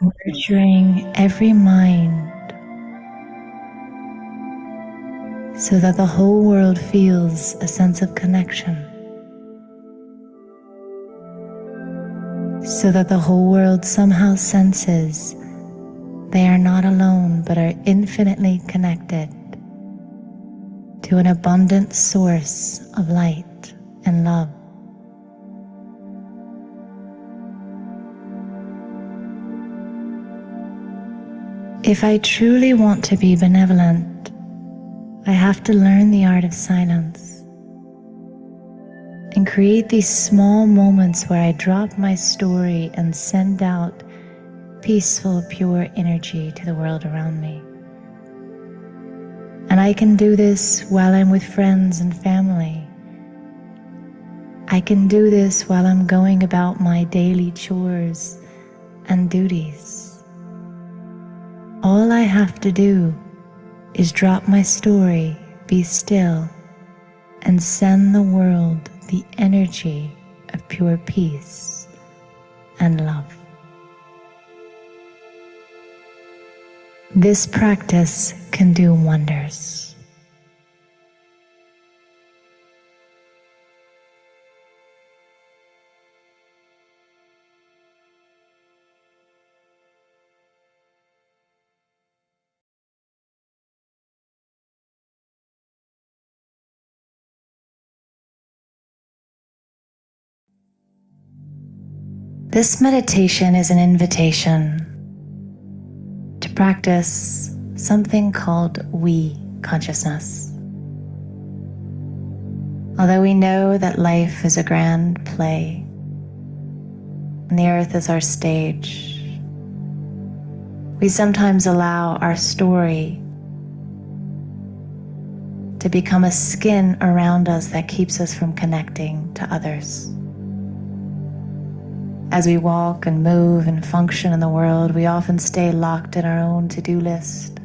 nurturing every mind so that the whole world feels a sense of connection, so that the whole world somehow senses they are not alone but are infinitely connected to an abundant source of light and love. If I truly want to be benevolent, I have to learn the art of silence and create these small moments where I drop my story and send out peaceful, pure energy to the world around me. And I can do this while I'm with friends and family. I can do this while I'm going about my daily chores and duties. All I have to do is drop my story, be still, and send the world the energy of pure peace and love. This practice can do wonders. This meditation is an invitation to practice something called we consciousness. Although we know that life is a grand play and the earth is our stage, we sometimes allow our story to become a skin around us that keeps us from connecting to others. As we walk and move and function in the world, we often stay locked in our own to-do list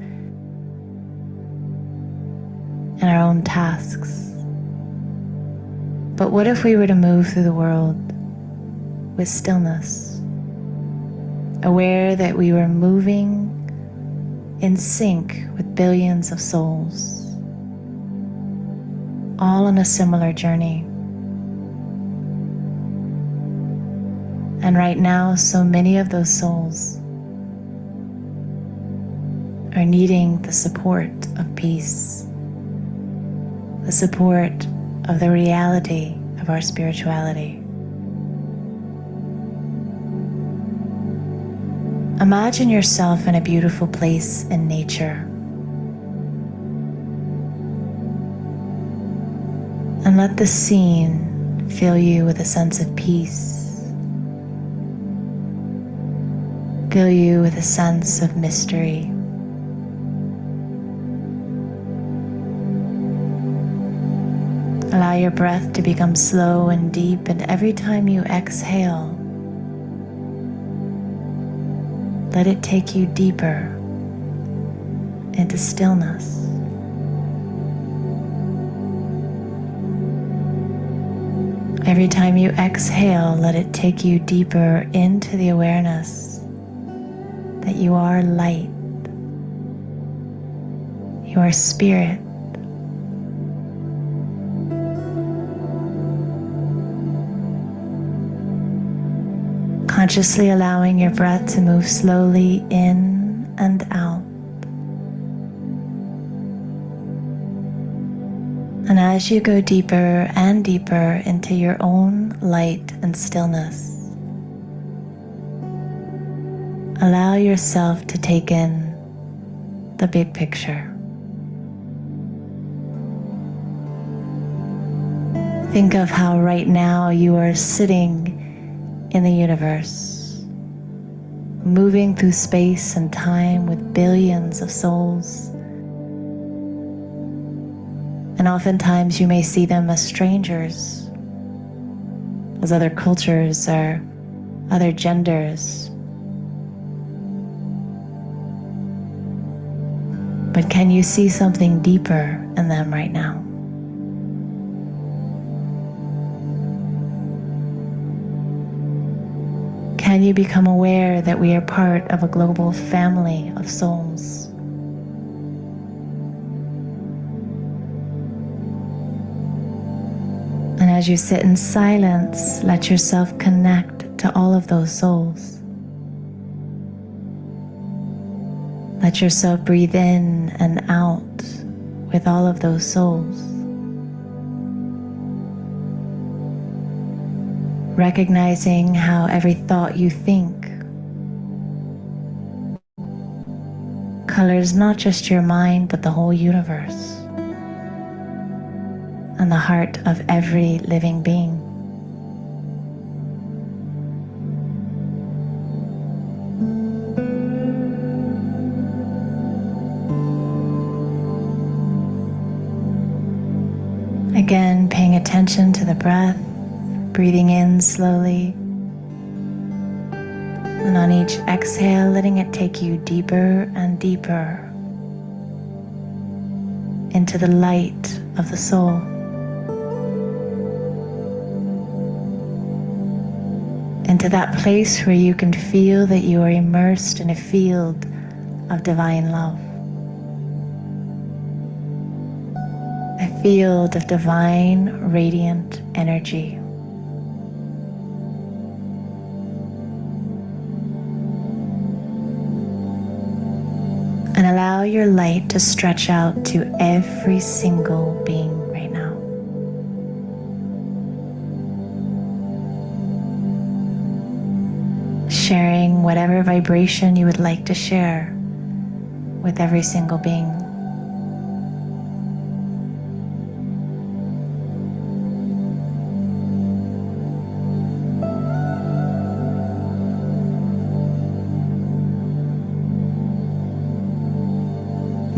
and our own tasks. But what if we were to move through the world with stillness, aware that we were moving in sync with billions of souls, all on a similar journey? And right now, so many of those souls are needing the support of peace, the support of the reality of our spirituality. Imagine yourself in a beautiful place in nature, and let the scene fill you with a sense of peace. Fill you with a sense of mystery. Allow your breath to become slow and deep, and every time you exhale, let it take you deeper into stillness. Every time you exhale, let it take you deeper into the awareness that you are light, you are spirit. Consciously allowing your breath to move slowly in and out. And as you go deeper and deeper into your own light and stillness, allow yourself to take in the big picture. Think of how right now you are sitting in the universe, moving through space and time with billions of souls. And oftentimes you may see them as strangers, as other cultures or other genders. But can you see something deeper in them right now? Can you become aware that we are part of a global family of souls? And as you sit in silence, let yourself connect to all of those souls. Let yourself breathe in and out with all of those souls. Recognizing how every thought you think colors not just your mind, but the whole universe and the heart of every living being. Again, paying attention to the breath, breathing in slowly, and on each exhale, letting it take you deeper and deeper into the light of the soul. Into that place where you can feel that you are immersed in a field of divine love. A field of divine, radiant energy. And allow your light to stretch out to every single being right now. Sharing whatever vibration you would like to share with every single being.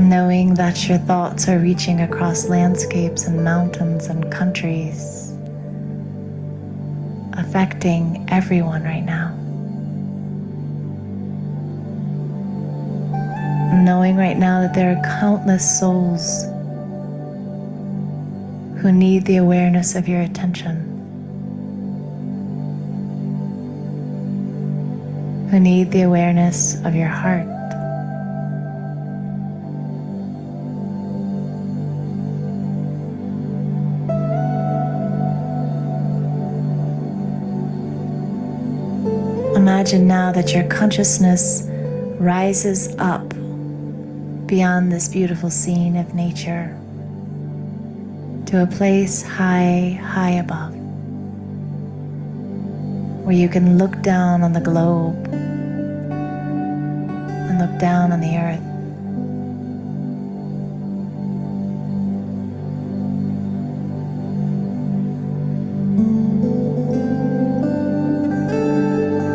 Knowing that your thoughts are reaching across landscapes and mountains and countries, affecting everyone right now. Knowing right now that there are countless souls who need the awareness of your attention, who need the awareness of your heart. Imagine now that your consciousness rises up beyond this beautiful scene of nature to a place high, high above, where you can look down on the globe and look down on the earth.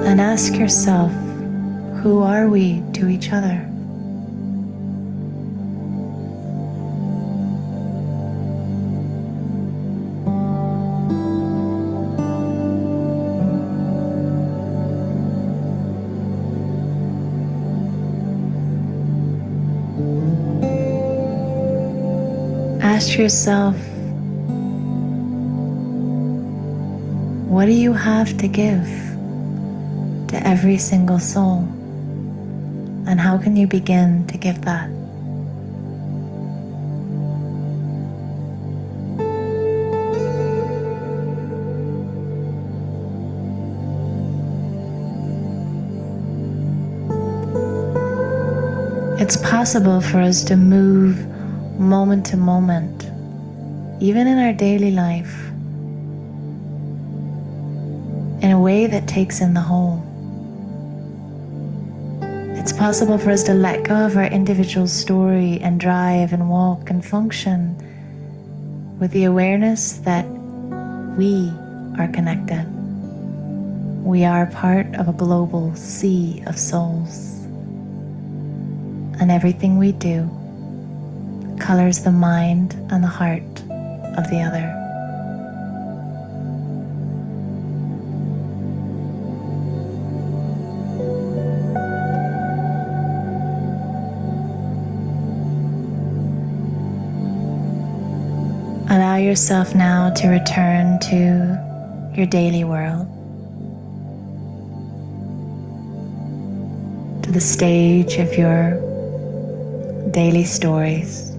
And ask yourself, who are we to each other? Ask yourself, what do you have to give to every single soul? And how can you begin to give that? It's possible for us to move moment to moment, even in our daily life, in a way that takes in the whole. It's possible for us to let go of our individual story and drive and walk and function with the awareness that we are connected. We are part of a global sea of souls. And everything we do colors the mind and the heart of the other. Allow yourself now to return to your daily world. to the stage of your daily stories.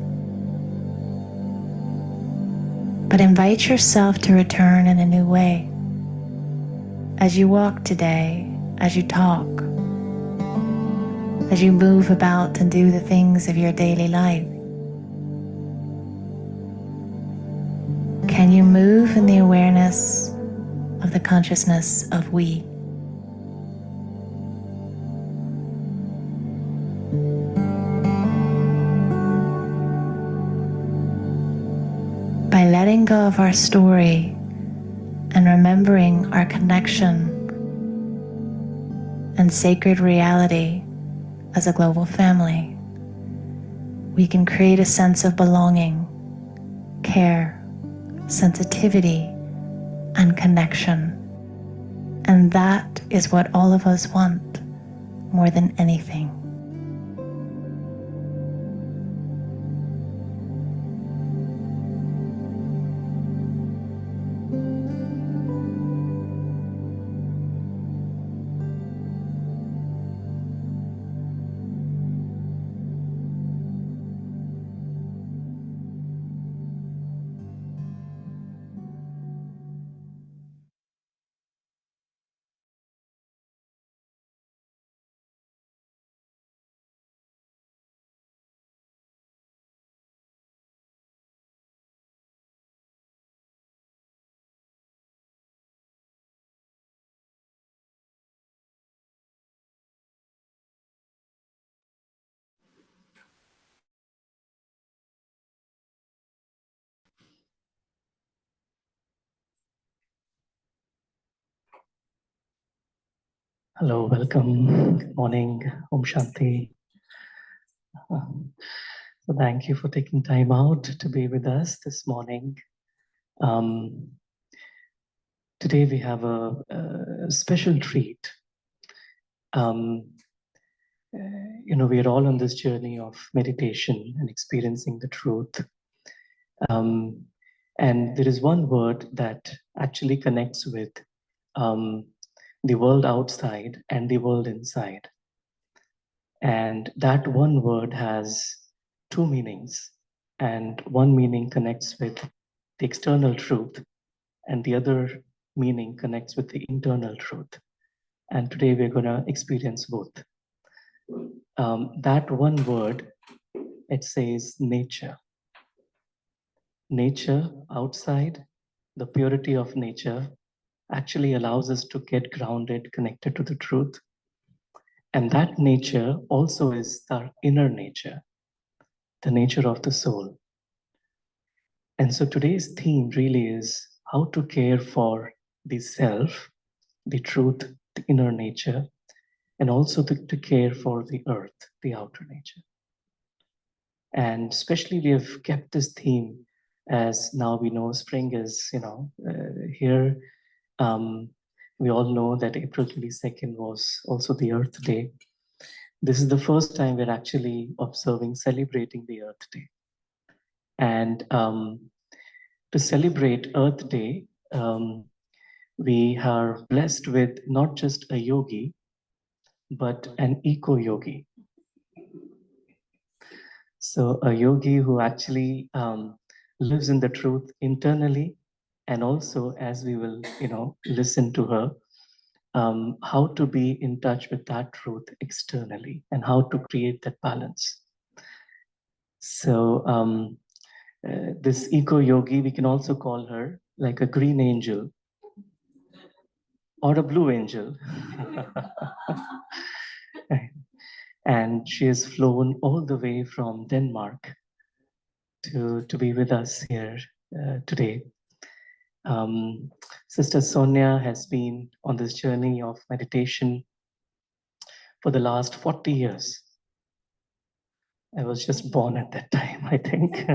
But invite yourself to return in a new way. As you walk today, as you talk, as you move about and do the things of your daily life, can you move in the awareness of the consciousness of we? By letting go of our story and remembering our connection and sacred reality as a global family, we can create a sense of belonging, care, sensitivity, and connection. And that is what all of us want more than anything. Hello, welcome. Good morning. Om Shanti. So thank you for taking time out to be with us this morning. Today we have a special treat. We are all on this journey of meditation and experiencing the truth. And there is one word that actually connects with the world outside and the world inside. And that one word has two meanings, and one meaning connects with the external truth, and the other meaning connects with the internal truth. And today we're going to experience both. That one word, it says nature. Nature outside, the purity of nature, actually allows us to get grounded, connected to the truth. And that nature also is our inner nature, the nature of the soul. And so today's theme really is how to care for the self, the truth, the inner nature, and also to care for the earth, the outer nature. And especially we have kept this theme as now we know spring is, here. We all know that April 22nd was also the Earth Day. This is the first time we're actually observing, celebrating the Earth Day. And to celebrate Earth Day, we are blessed with not just a yogi, but an eco-yogi. So a yogi who actually lives in the truth internally, and also as we will, listen to her, how to be in touch with that truth externally and how to create that balance. So this eco-yogi, we can also call her like a green angel or a blue angel. And she has flown all the way from Denmark to be with us here today. Sister Sonja has been on this journey of meditation for the last 40 years. I was just born at that time, I think.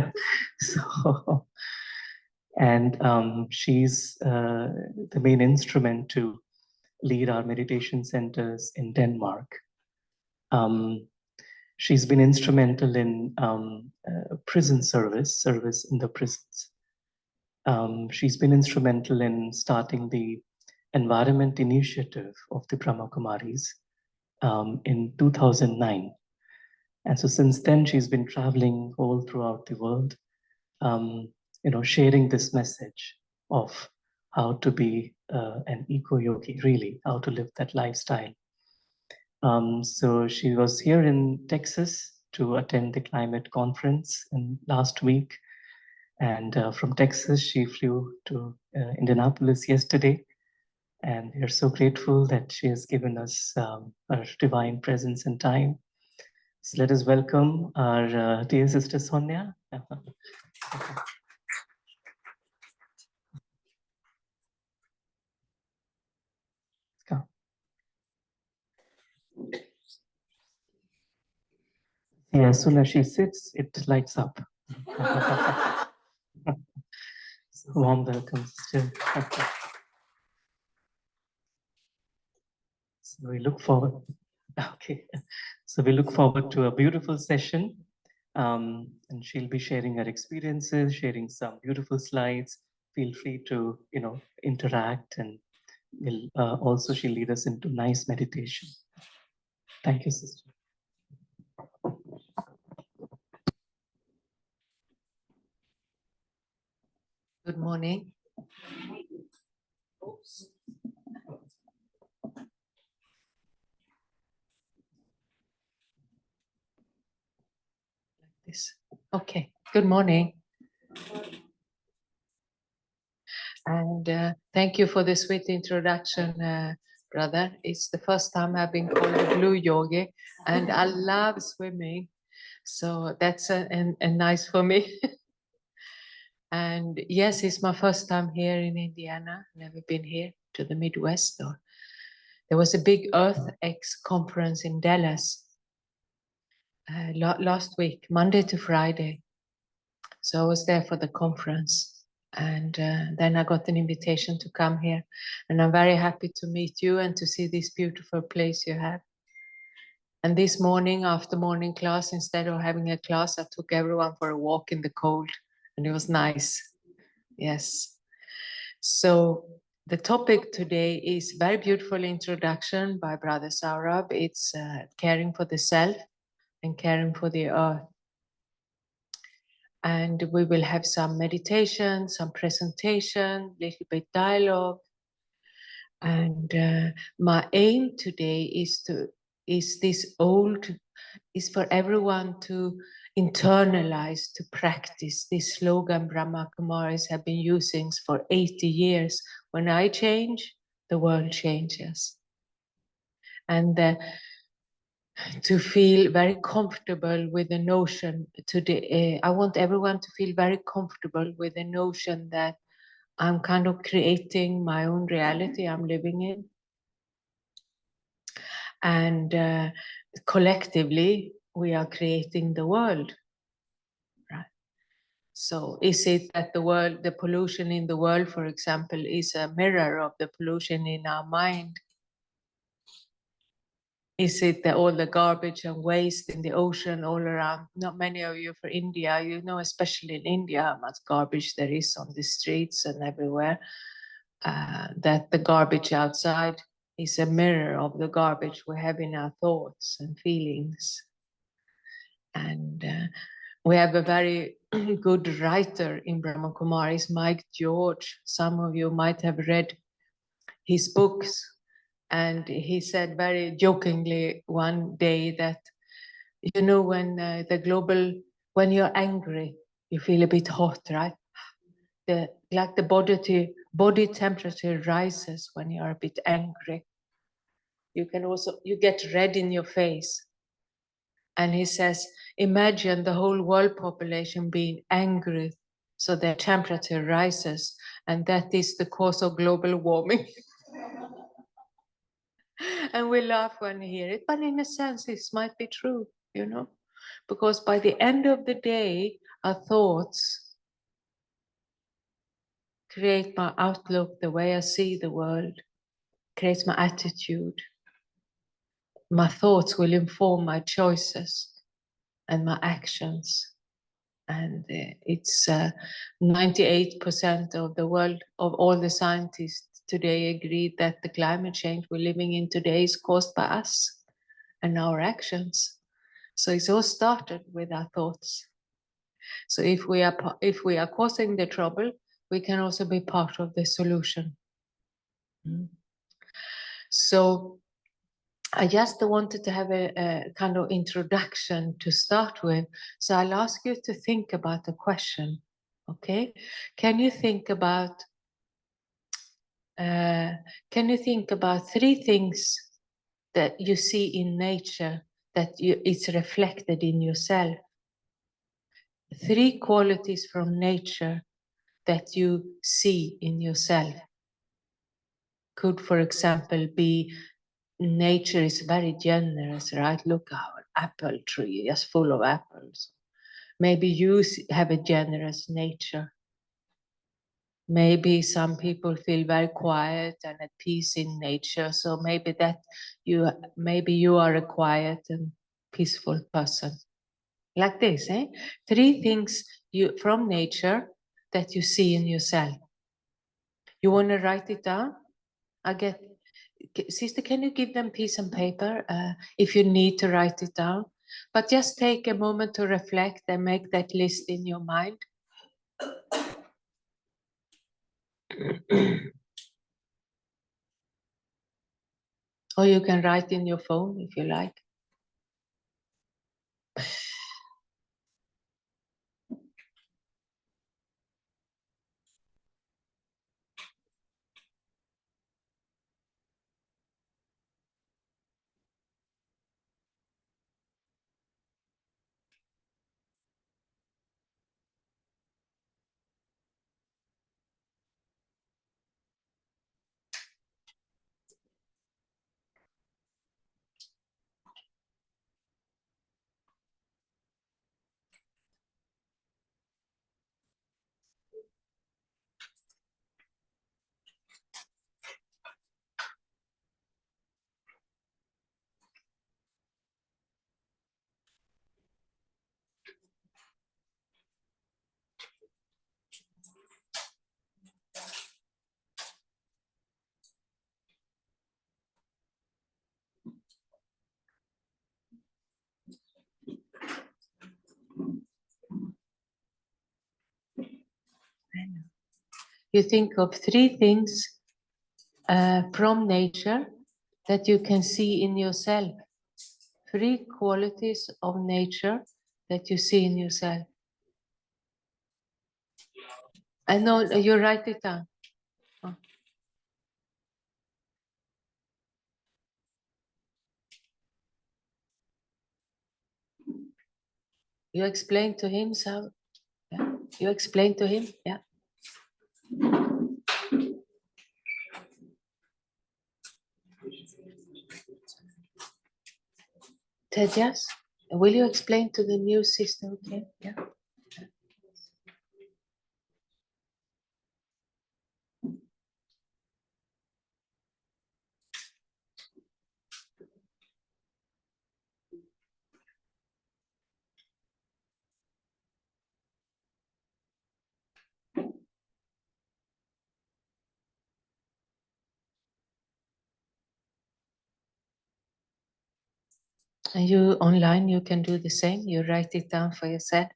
And she's the main instrument to lead our meditation centers in Denmark. She's been instrumental in prison service in the prisons. She's been instrumental in starting the environment initiative of the Brahma Kumaris in 2009. And so since then, she's been traveling all throughout the world, sharing this message of how to be an eco-yogi, really, how to live that lifestyle. So she was here in Texas to attend the climate conference last week. And from Texas, she flew to Indianapolis yesterday. And we are so grateful that she has given us her divine presence and time. So let us welcome our dear sister Sonja. Come. Yeah, as soon as she sits, it lights up. So warm welcome, sister. So we look forward. Okay, so we look forward to a beautiful session, and she'll be sharing her experiences, sharing some beautiful slides. Feel free to interact, and will also she'll lead us into nice meditation. Thank you, sister. Good morning. Like this. Okay. Good morning. And thank you for the sweet introduction, brother. It's the first time I've been called a blue yogi, and I love swimming. So that's a nice for me. And yes, it's my first time here in Indiana. Never been here to the Midwest. There was a big Earth X conference in Dallas last week, Monday to Friday. So I was there for the conference. And then I got an invitation to come here. And I'm very happy to meet you and to see this beautiful place you have. And this morning, after morning class, instead of having a class, I took everyone for a walk in the cold. And it was nice. Yes. So the topic today is very beautiful introduction by Brother Saurabh. It's caring for the self and caring for the earth. And we will have some meditation, some presentation, little bit dialogue. And my aim today is for everyone to internalize, to practice this slogan Brahma Kumaris have been using for 80 years. When I change, the world changes. And to feel very comfortable with the notion today. I want everyone to feel very comfortable with the notion that I'm kind of creating my own reality I'm living in. And collectively, we are creating the world. Right? So is it that the pollution in the world, for example, is a mirror of the pollution in our mind? Is it that all the garbage and waste in the ocean all around? Not many of you for India, you know, especially in India, how much garbage there is on the streets and everywhere. That the garbage outside is a mirror of the garbage we have in our thoughts and feelings. And we have a very good writer in Brahma Kumaris, Mike George. Some of you might have read his books. And he said very jokingly one day that, you know, when you're angry, you feel a bit hot, right? Like the body temperature rises when you're a bit angry. You get red in your face. And he says, imagine the whole world population being angry, so their temperature rises, and that is the cause of global warming. And we laugh when we hear it, but in a sense, this might be true, you know, because by the end of the day, our thoughts create my outlook, the way I see the world, creates my attitude. My thoughts will inform my choices and my actions. And it's 98% of the world, of all the scientists today agree that the climate change we're living in today is caused by us. and our actions. So it's all started with our thoughts. So if we are causing the trouble, we can also be part of the solution. So I just wanted to have a kind of introduction to start with. So I'll ask you to think about the question. Okay, can you think about 3 things that you see in nature that it's reflected in yourself? 3 qualities from nature that you see in yourself. Could, for example, be nature is very generous, right? Look, our apple tree is full of apples. Maybe you have a generous nature. Maybe some people feel very quiet and at peace in nature. So maybe you are a quiet and peaceful person. Like this, 3 things from nature that you see in yourself. You want to write it down? Sister, can you give them piece and paper if you need to write it down? But just take a moment to reflect and make that list in your mind. Or you can write in your phone if you like. You think of 3 things from nature that you can see in yourself. 3 qualities of nature that you see in yourself. I know you write it down. Oh. You explain to him, so yeah. You explain to him, yeah. Tejas, will you explain to the new sister? Okay, yeah. And you online, you can do the same. You write it down for yourself.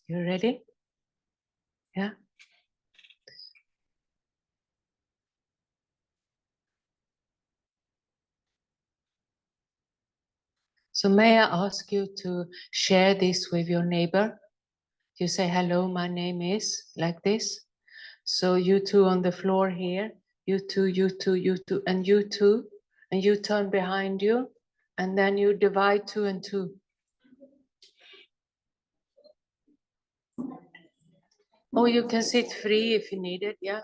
You ready? Yeah. So may I ask you to share this with your neighbor? You say, hello, my name is, like this. So you 2 on the floor here, you 2, you 2, you 2, and you 2, and you turn behind you, and then you divide 2 and 2. Or you can sit free if you need it, yeah.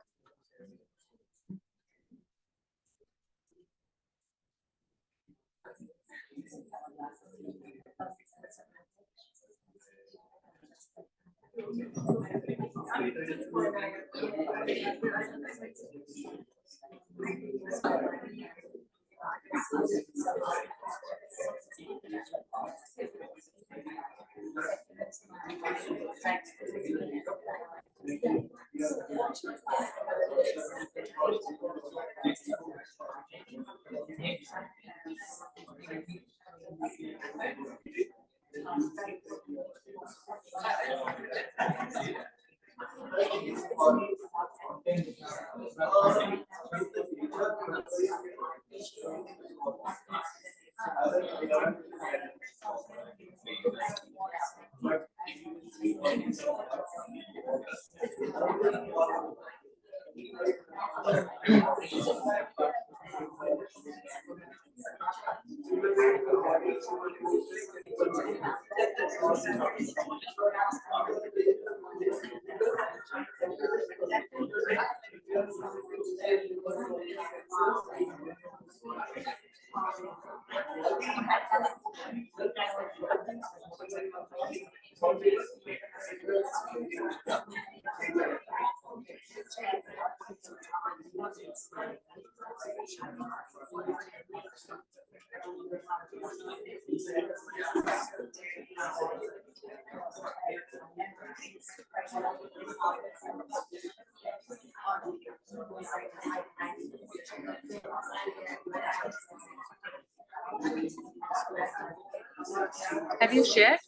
Have you shared?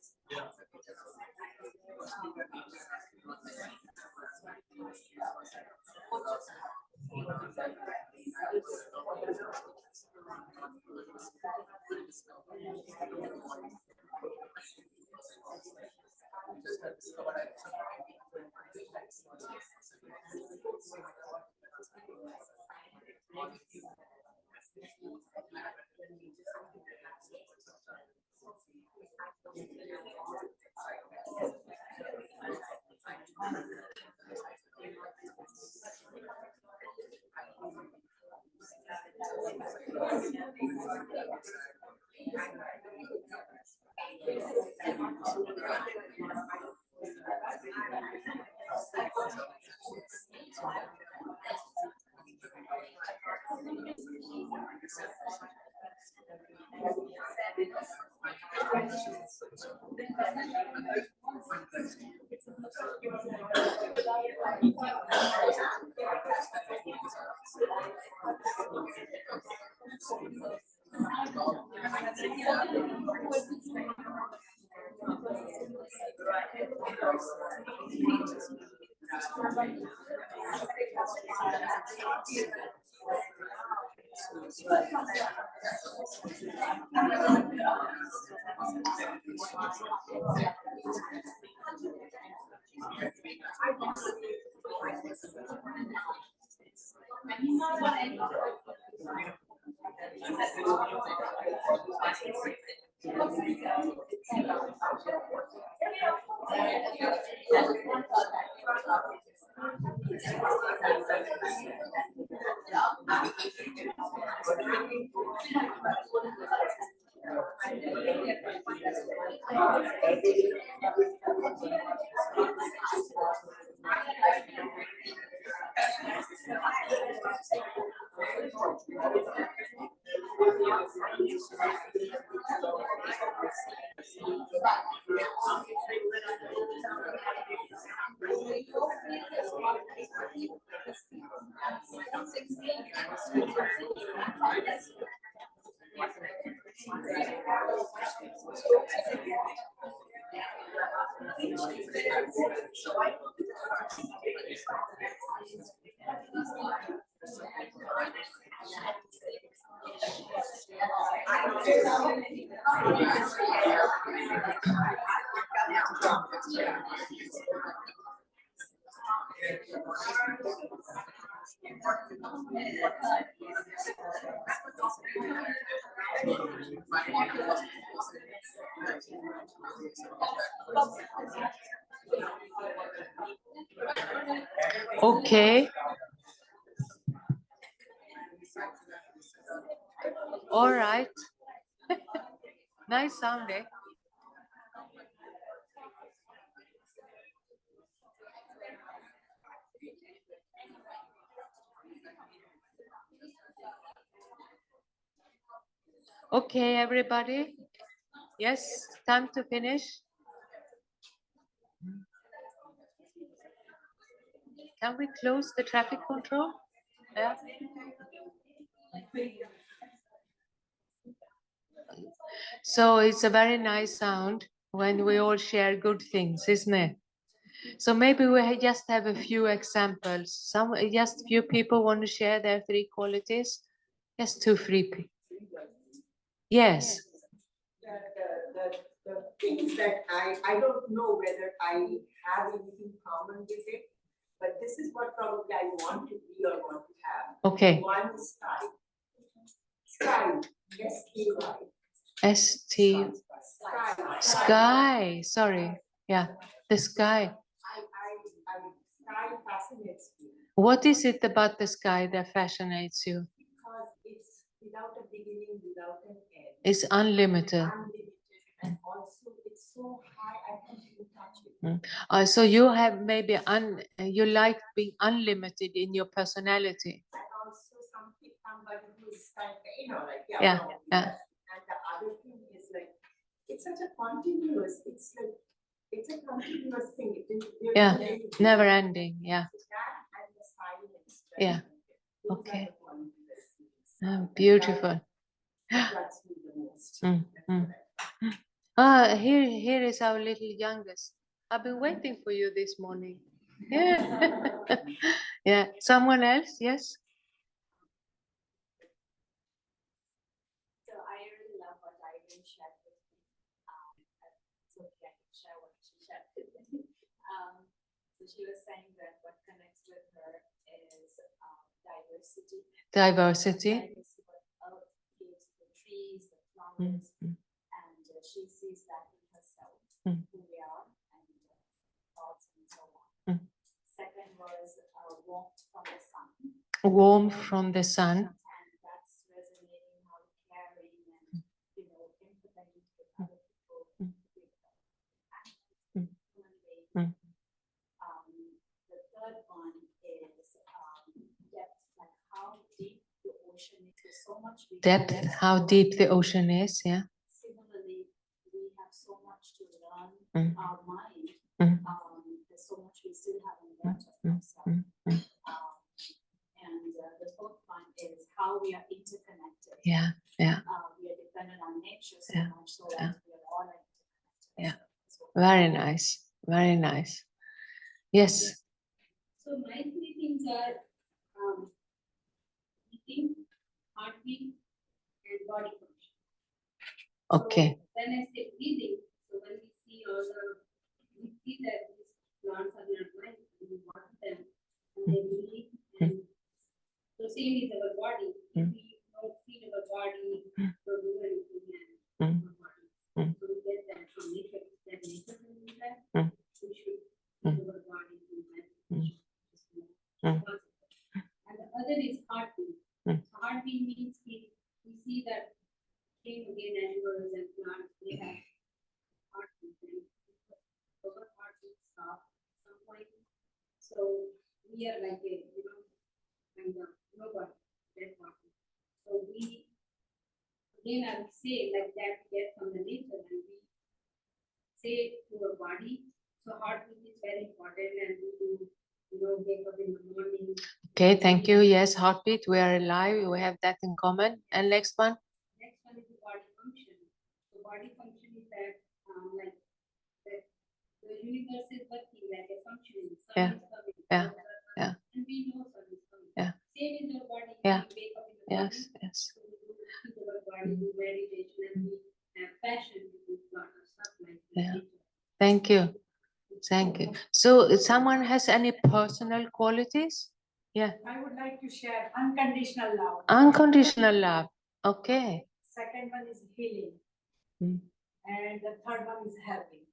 Okay. All right. Nice sound, eh? Okay, everybody. Yes, time to finish. Can we close the traffic control? Yeah. So it's a very nice sound when we all share good things, isn't it? So maybe we just have a few examples. Just few people want to share their 3 qualities. Just 2, 3 people. Yes. The things that I don't know whether I have anything common with it, but this is what probably I want to be or want to have. Okay. One is sky. Sky. S-K-Y. S-T. Sky. Sorry. Yeah. The sky. Sky fascinates me. What is it about the sky that fascinates you? Because it's without a beginning, without an end. It's unlimited. And also it's so high I can't even touch it. So you have maybe you like being unlimited in your personality. And also somebody who is kind of, like Yeah. And the other thing is like it's such a continuous. It's like it's a continuous thing. Yeah. Never ending. Yeah. That and the silence. Yeah. Okay. Oh, beautiful. That's me the most. Here is our little youngest. I've been waiting for you this morning. Yeah. Yeah. Someone else? Yes. So I really love what Irene shared with me. So I can share what she shared with me. So she was saying that what connects with her is diversity. Diversity. What Earth gives the trees, the flowers, and she sees that in herself, who we are, and thoughts and so on. Second was warmth from the sun. Warmth from the sun. And that's resonating how caring and empathetic with other people, with human beings. The third one is depth, like how deep the ocean is. There's so much Depth, how deep the ocean is, yeah. Similarly, we have so much to learn. Our mind, there's so much we still haven't learned of ourselves. And the fourth one is how we are interconnected. Yeah, yeah. We are dependent on nature so much so that we are all interconnected. Yeah. Very nice. Very nice. Yes. So my 3 things are breathing, heartbeat, and body function. Okay. So when I say breathing, so when we see that these plants are not life, and we water them, and they breathe, and the same is our body. If we don't feed our body, don't do anything, and our body. So we get that from nature. That nature can do that. We should feed our body do that. And the other is heartbeat. Heartbeat means we see that again animals and plants, they have heartbeat, and our heartbeat stop at some point. So we are like a, kind of nobody, dead body. So we, again, I would say like that we get from the nature, and we say to our body. So heartbeat is very important, and we do, wake up in the morning. Okay, thank you. Yes, heartbeat, we are alive. We have that in common. And next one? Next one is the body function. So body function is that, like, that the universe is working like a functioning. Sun is coming. Yeah. And we know sun is coming. Yeah. Same in our body. Yeah. We wake up in the morning. Yes. So we do feed our body, do meditation, and we have passion. We do a lot of stuff like Yeah. Thank you. Thank you. So someone has any personal qualities? Yeah. I would like to share unconditional love. Unconditional love. Okay. Second one is healing. And the third one is helping.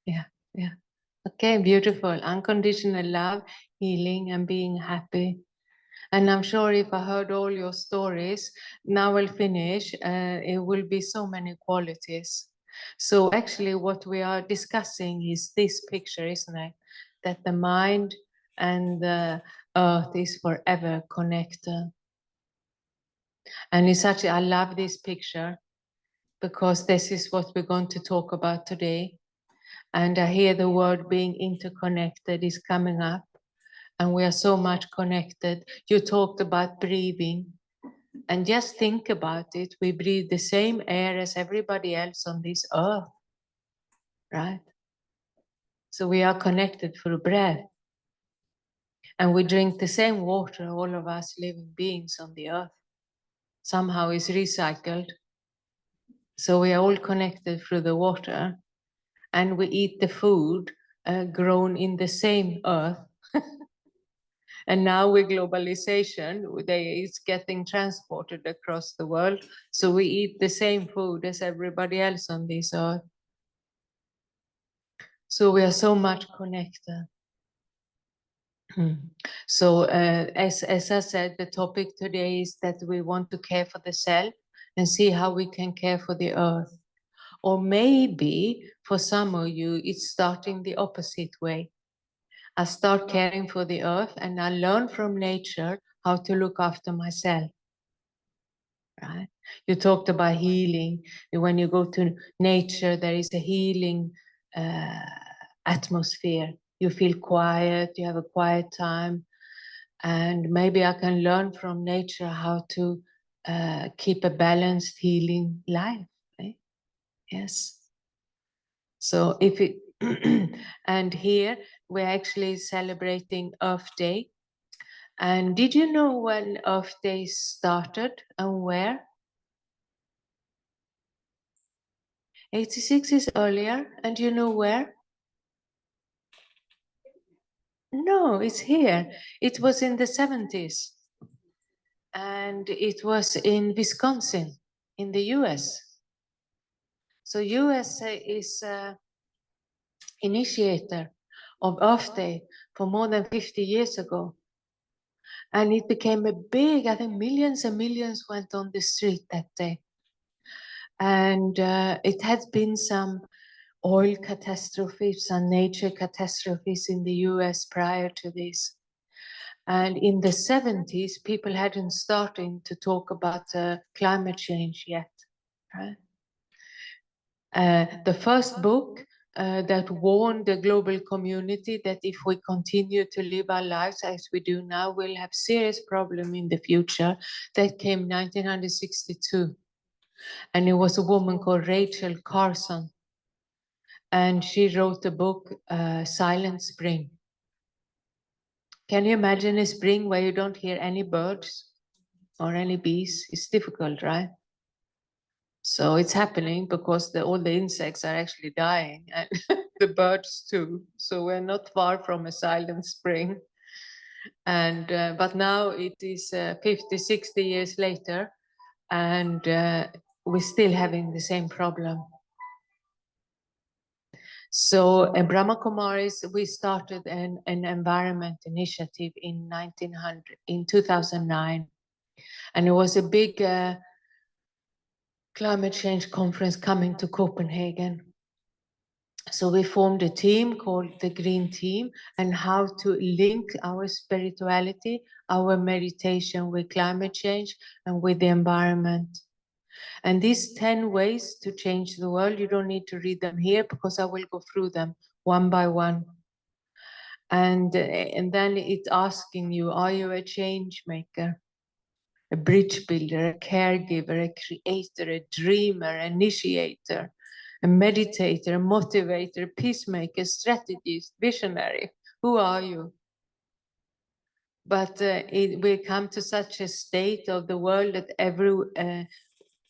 Yeah. Okay, beautiful. Unconditional love, healing, and being happy. And I'm sure if I heard all your stories, now I'll finish, it will be so many qualities. So actually what we are discussing is this picture, isn't it? That the mind and the earth is forever connected. And it's actually, I love this picture because this is what we're going to talk about today. And I hear the word being interconnected is coming up. And we are so much connected. You talked about breathing. And just think about it. We breathe the same air as everybody else on this earth, right? So we are connected through breath. And we drink the same water, all of us living beings on the earth. Somehow is recycled. So we are all connected through the water. And we eat the food grown in the same earth. And now with globalization, it's getting transported across the world. So we eat the same food as everybody else on this earth. So we are so much connected. So as I said, the topic today is that we want to care for the self and see how we can care for the earth. Or maybe for some of you, it's starting the opposite way. I start caring for the earth and I learn from nature how to look after myself. Right? You talked about healing. When you go to nature, there is a healing atmosphere. You feel quiet, you have a quiet time. And maybe I can learn from nature how to keep a balanced, healing life. Right? Yes. So if it, and here we're actually celebrating Earth Day. And did you know when Earth Day started and where? 86 is earlier, and you know where? No, it's here. It was in the 70s. And it was in Wisconsin, in the US. So US is initiator of Earth Day for more than 50 years ago. And it became a big, I think millions and millions went on the street that day. And it had been some oil catastrophes and nature catastrophes in the US prior to this. And in the 70s, people hadn't started to talk about climate change yet. Right? The first book that warned the global community that if we continue to live our lives as we do now, we'll have serious problems in the future, that came in 1962. And it was a woman called Rachel Carson. And she wrote the book, Silent Spring. Can you imagine a spring where you don't hear any birds or any bees? It's difficult, right? So it's happening because all the insects are actually dying and the birds too. So we're not far from a silent spring. And but now it is 50, 60 years later, and we're still having the same problem. So in Brahma Kumaris, we started an environment initiative in 2009. And it was a big climate change conference coming to Copenhagen. So we formed a team called the Green Team, and how to link our spirituality, our meditation with climate change and with the environment. And these 10 ways to change the world, you don't need to read them here because I will go through them one by one. And then it's asking you, are you a change maker? A bridge builder, a caregiver, a creator, a dreamer, an initiator, a meditator, a motivator, a peacemaker, strategist, visionary. Who are you? But we come to such a state of the world that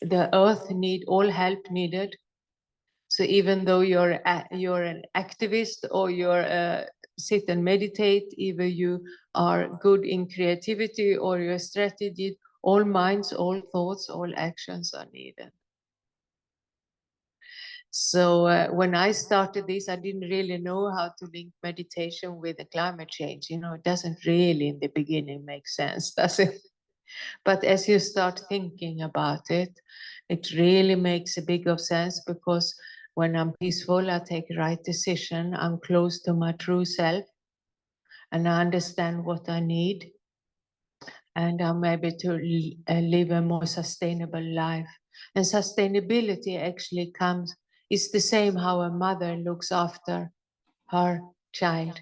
the earth need all help needed. So even though you're an activist or you're sit and meditate, either you are good in creativity or you're a strategist, all minds, all thoughts, all actions are needed. So when I started this, I didn't really know how to link meditation with the climate change. You know, it doesn't really in the beginning make sense, does it? But as you start thinking about it, it really makes a big of sense, because when I'm peaceful, I take the right decision. I'm close to my true self, and I understand what I need, and I'm able to live a more sustainable life. And sustainability actually is the same how a mother looks after her child,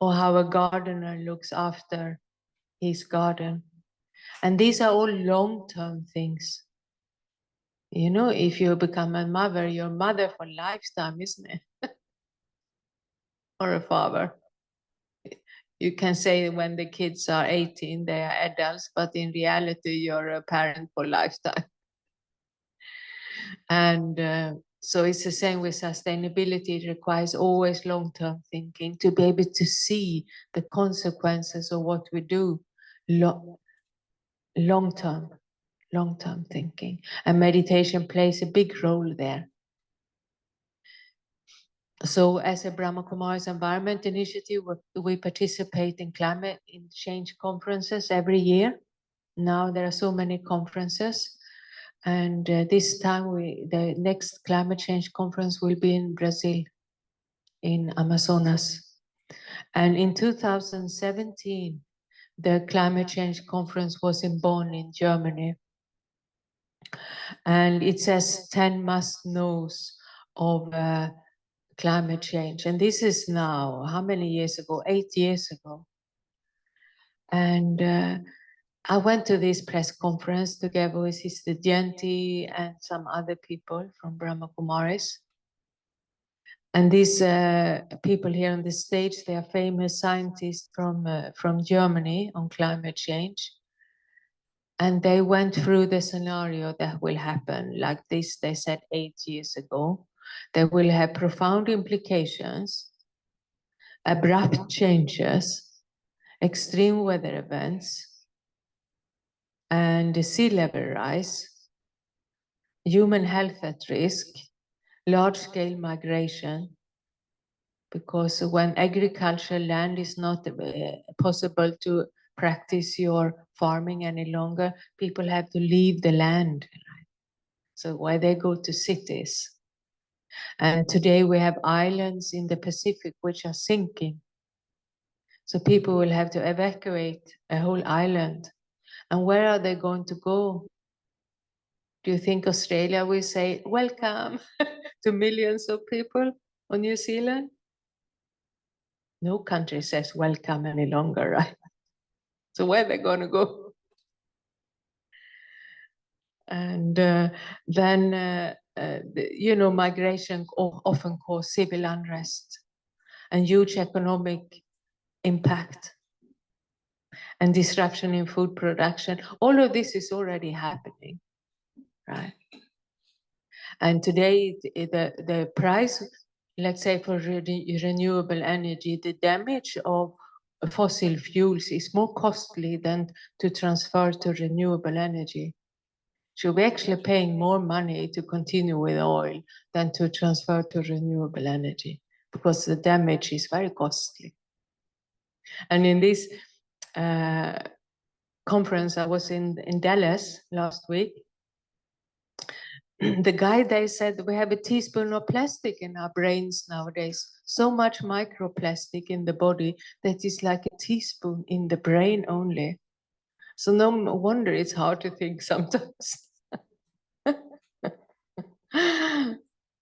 or how a gardener looks after his garden. And these are all long-term things. You know, if you become a mother, you're a mother for lifetime, isn't it? Or a father. You can say when the kids are 18, they are adults, but in reality, you're a parent for lifetime. And so it's the same with sustainability. It requires always long-term thinking to be able to see the consequences of what we do. Long-term thinking. And meditation plays a big role there. So as a Brahma Kumaris Environment Initiative, we participate in climate change conferences every year. Now there are so many conferences. And this time, the next climate change conference will be in Brazil, in Amazonas. And in 2017, the climate change conference was in Bonn in Germany. And it says 10 must-knows of climate change. And this is now, how many years ago? 8 years ago. And I went to this press conference together with Sister Jyanti and some other people from Brahma Kumaris. And these people here on the stage, they are famous scientists from Germany on climate change. And they went through the scenario that will happen like this, they said 8 years ago. They will have profound implications, abrupt changes, extreme weather events, and the sea level rise, human health at risk, large-scale migration, because when agricultural land is not possible to practice your farming any longer, people have to leave the land. So why they go to cities. And today we have islands in the Pacific which are sinking. So people will have to evacuate a whole island. And where are they going to go? Do you think Australia will say, welcome to millions of people on New Zealand? No country says welcome any longer, right? So where are they going to go? And then, you know, migration often causes civil unrest and huge economic impact and disruption in food production. All of this is already happening, right? And today, the price, let's say for renewable energy, the damage of fossil fuels is more costly than to transfer to renewable energy. So we're actually paying more money to continue with oil than to transfer to renewable energy, because the damage is very costly. And in this conference, I was in Dallas last week. The guy, they said, we have a teaspoon of plastic in our brains nowadays. So much microplastic in the body that is like a teaspoon in the brain only. So no wonder it's hard to think sometimes.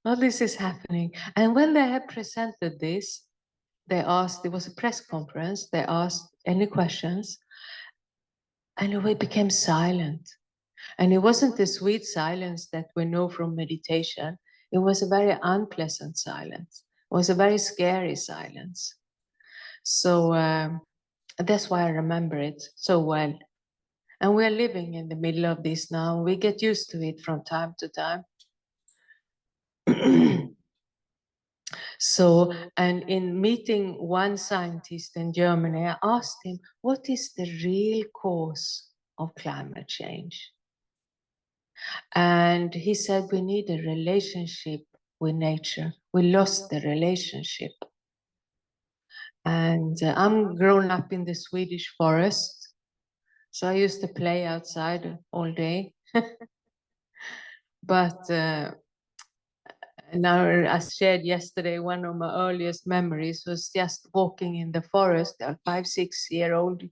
All this is happening. And when they had presented this, they asked, there was a press conference, they asked any questions, and we became silent. And it wasn't the sweet silence that we know from meditation. It was a very unpleasant silence. It was a very scary silence. So that's why I remember it so well. And we're living in the middle of this now. We get used to it from time to time. So, and in meeting one scientist in Germany, I asked him, what is the real cause of climate change? And he said, we need a relationship with nature. We lost the relationship. And I'm grown up in the Swedish forest, so I used to play outside all day. But now, as shared yesterday, one of my earliest memories was just walking in the forest, a 5-6-year-old,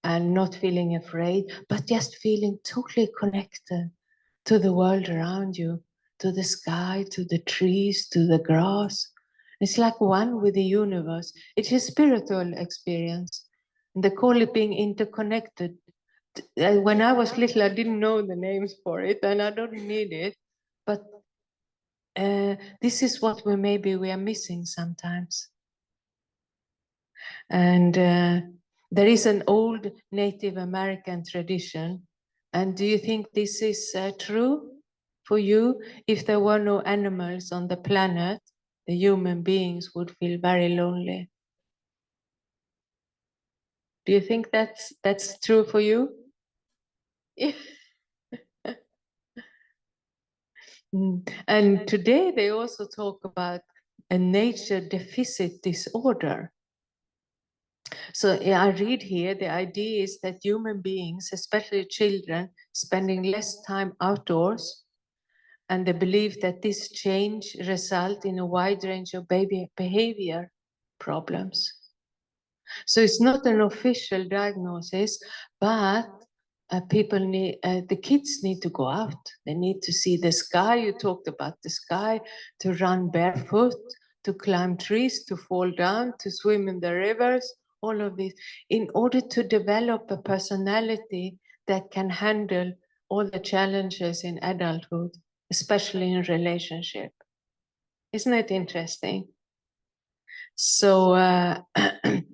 and not feeling afraid, but just feeling totally connected to the world around you, to the sky, to the trees, to the grass. It's like one with the universe. It's a spiritual experience. And they call it being interconnected. When I was little, I didn't know the names for it, and I don't need it. But this is what maybe we are missing sometimes. And there is an old Native American tradition. And do you think this is true for you? If there were no animals on the planet, the human beings would feel very lonely. Do you think that's true for you? And today they also talk about a nature deficit disorder. So I read here, the idea is that human beings, especially children, spending less time outdoors, and they believe that this change results in a wide range of behavior problems. So it's not an official diagnosis, but people need, the kids need to go out. They need to see the sky. You talked about the sky, to run barefoot, to climb trees, to fall down, to swim in the rivers, all of this, in order to develop a personality that can handle all the challenges in adulthood, especially in relationship. Isn't it interesting? So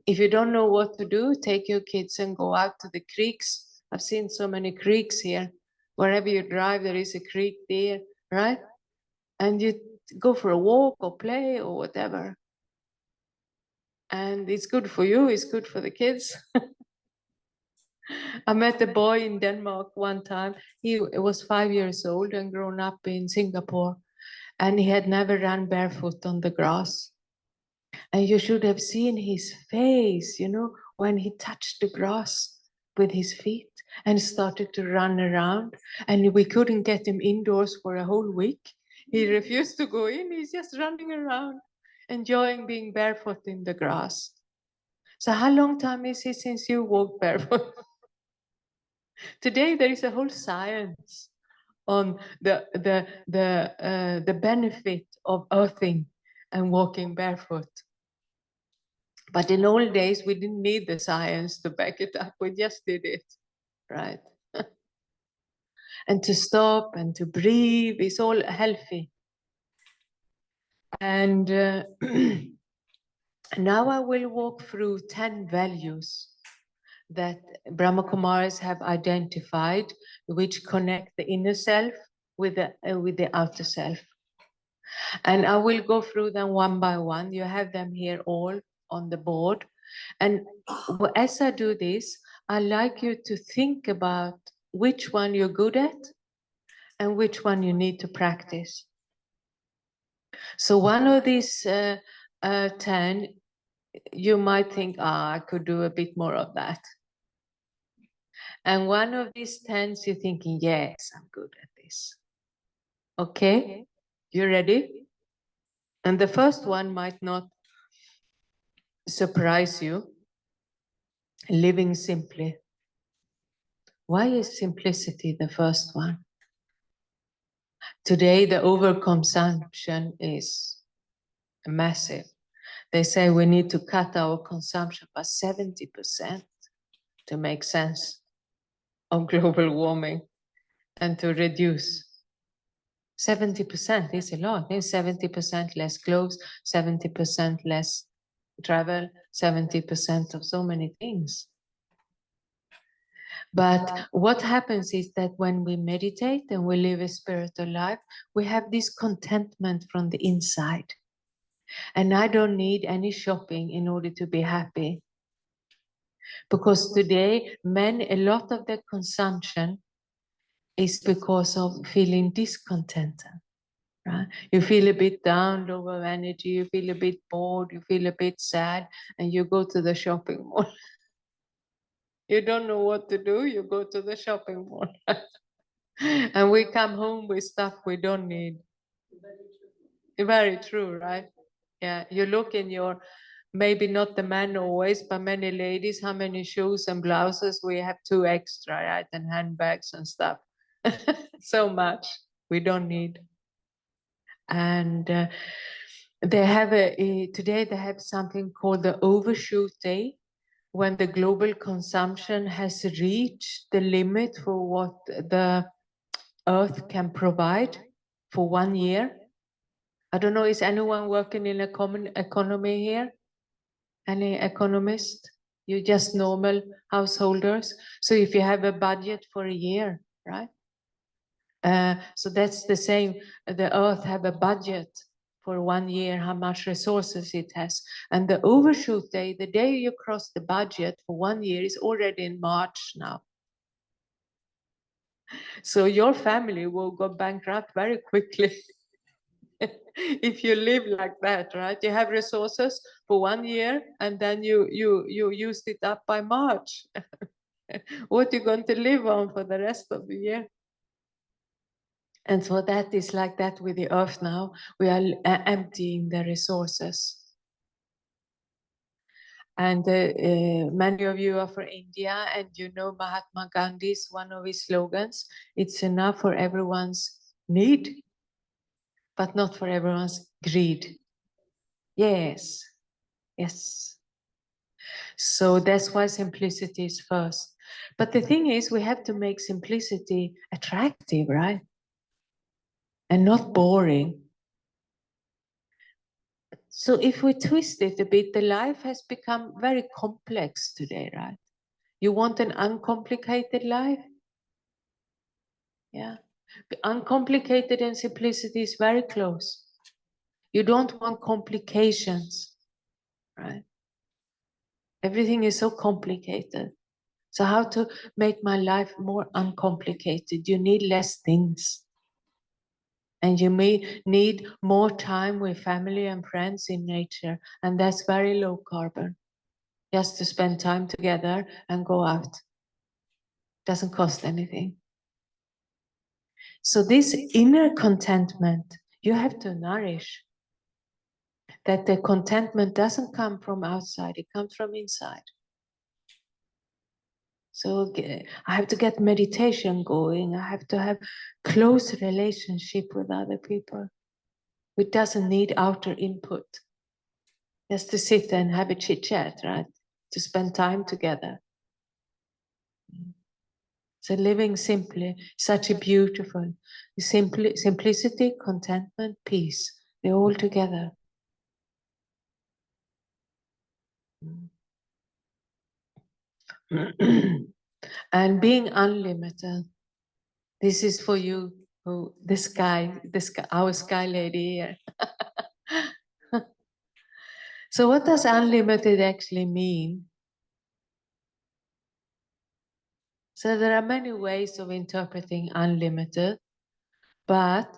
if you don't know what to do, take your kids and go out to the creeks. I've seen so many creeks here. Wherever you drive, there is a creek there, right? And you go for a walk or play or whatever. And it's good for you, it's good for the kids. I met a boy in Denmark one time. He was 5 years old and grown up in Singapore. And he had never run barefoot on the grass. And you should have seen his face, you know, when he touched the grass with his feet and started to run around. And we couldn't get him indoors for a whole week. He refused to go in. He's just running around, enjoying being barefoot in the grass. So how long time is it since you walked barefoot? Today there is a whole science on the benefit of earthing and walking barefoot. But in old days, we didn't need the science to back it up. We just did it, right? And to stop and to breathe is all healthy. And now I will walk through 10 values that Brahma Kumaris have identified, which connect the inner self with the outer self. And I will go through them one by one. You have them here all on the board. And as I do this, I like you to think about which one you're good at and which one you need to practice. So one of these 10, you might think, I could do a bit more of that. And one of these 10s, you're thinking, yes, I'm good at this. Okay, you ready? And the first one might not surprise you. Living simply. Why is simplicity the first one? Today, the overconsumption is massive. They say we need to cut our consumption by 70% to make sense of global warming and to reduce. 70% is a lot. It's 70% less clothes, 70% less travel, 70% of so many things. But what happens is that when we meditate and we live a spiritual life, we have this contentment from the inside. And I don't need any shopping in order to be happy. Because today, a lot of the consumption is because of feeling discontented. right? You feel a bit down, low of energy, you feel a bit bored, you feel a bit sad, and you go to the shopping mall. You don't know what to do, you go to the shopping mall. And we come home with stuff we don't need. Very true, right? Yeah, you look in your, maybe not the man always, but many ladies, how many shoes and blouses we have, 2 extra, right? And handbags and stuff. So much we don't need. And they have today they have something called the overshoot day, when the global consumption has reached the limit for what the earth can provide for 1 year. I don't know, is anyone working in a common economy here? Any economist? You just normal householders. So if you have a budget for a year, right? So that's the same. The earth have a budget for 1 year, how much resources it has. And the overshoot day, the day you cross the budget for 1 year, is already in March now. So your family will go bankrupt very quickly. If you live like that, right? You have resources for 1 year and then you used it up by March. What are you going to live on for the rest of the year? And so that is like that with the earth now. We are emptying the resources. And many of you are from India, and you know Mahatma Gandhi's one of his slogans, it's enough for everyone's need, but not for everyone's greed. Yes, yes. So that's why simplicity is first. But the thing is, we have to make simplicity attractive, right? And not boring. So if we twist it a bit, the life has become very complex today, right? You want an uncomplicated life? Yeah. Uncomplicated and simplicity is very close. You don't want complications, right? Everything is so complicated. So how to make my life more uncomplicated? You need less things. And you may need more time with family and friends in nature. And that's very low carbon. Just to spend time together and go out. Doesn't cost anything. So this inner contentment, you have to nourish. That the contentment doesn't come from outside, it comes from inside. So I have to get meditation going. I have to have close relationship with other people. It doesn't need outer input. Just to sit and have a chit chat, right? To spend time together. So living simply, such a beautiful, simplicity, contentment, peace, they're all together. And being unlimited. This is for you, who this guy, our sky lady here. So what does unlimited actually mean? So there are many ways of interpreting unlimited, but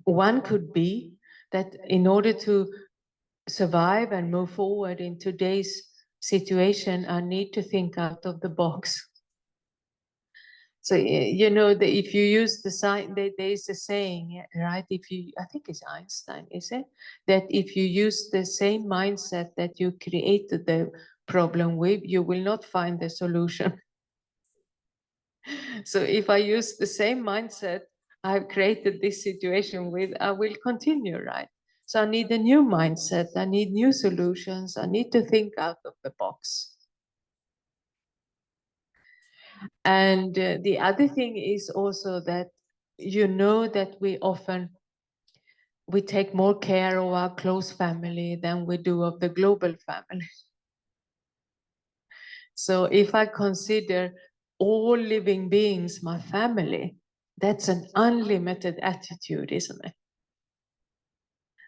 one could be that in order to survive and move forward in today's situation, I need to think out of the box. So, you know, if you use the sign, there is a saying, right? I think it's Einstein, is it? That if you use the same mindset that you created the problem with, you will not find the solution. So if I use the same mindset I've created this situation with, I will continue, right? So I need a new mindset, I need new solutions, I need to think out of the box. And the other thing is also that you know that we take more care of our close family than we do of the global family. So if I consider all living beings my family, that's an unlimited attitude, isn't it?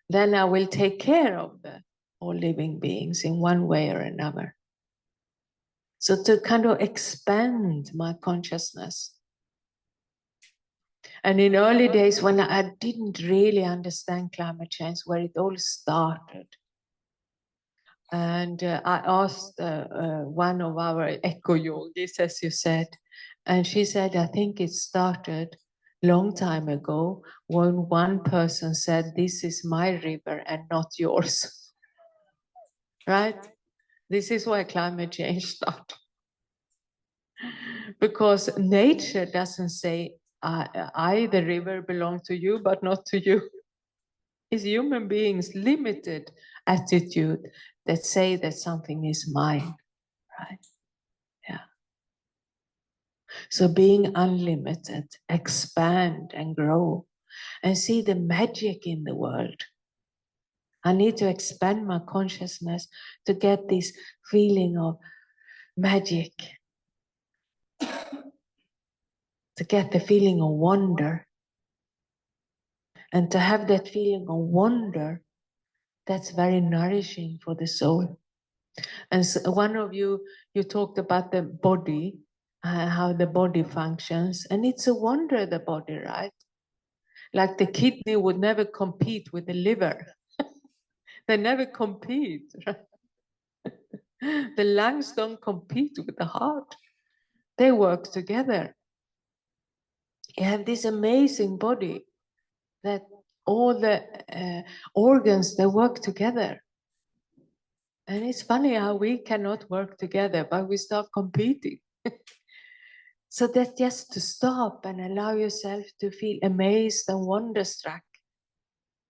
Then I will take care of the all living beings in one way or another. So to kind of expand my consciousness. And in early days, when I didn't really understand climate change, where it all started, and I asked one of our eco-yogis, as you said, and she said, I think it started long time ago when one person said, this is my river and not yours. Right? This is why climate change started. Because nature doesn't say, I, the river, belong to you, but not to you. It's human beings' limited attitude that say that something is mine, right? Yeah. So being unlimited, expand and grow and see the magic in the world. I need to expand my consciousness to get this feeling of magic, to get the feeling of wonder. And to have that feeling of wonder, that's very nourishing for the soul. And so one of you talked about the body, how the body functions. And it's a wonder, the body, right? Like the kidney would never compete with the liver. They never compete. Right? The lungs don't compete with the heart. They work together. You have this amazing body that all the organs, they work together. And it's funny how we cannot work together, but we start competing. So that's just to stop and allow yourself to feel amazed and wonderstruck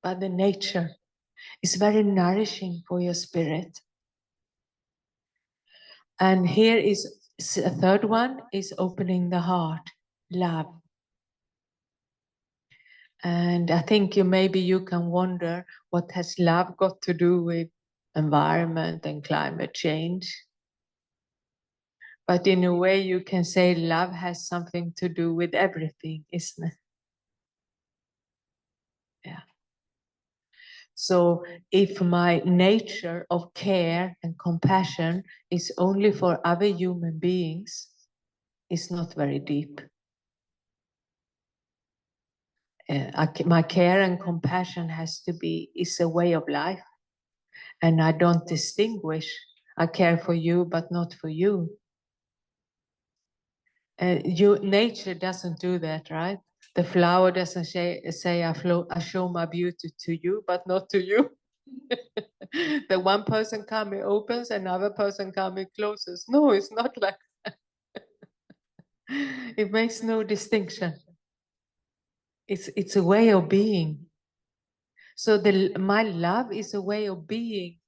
by the nature. It's very nourishing for your spirit. And here is a third one, is opening the heart, love. And I think maybe you can wonder, what has love got to do with environment and climate change? But in a way you can say love has something to do with everything, isn't it? Yeah. So if my nature of care and compassion is only for other human beings, it's not very deep. My care and compassion is a way of life. And I don't distinguish. I care for you, but not for you. Nature doesn't do that, right? The flower doesn't say I show my beauty to you, but not to you. The one person coming opens, another person coming closes. No, it's not like that. It makes no distinction. It's a way of being. So my love is a way of being.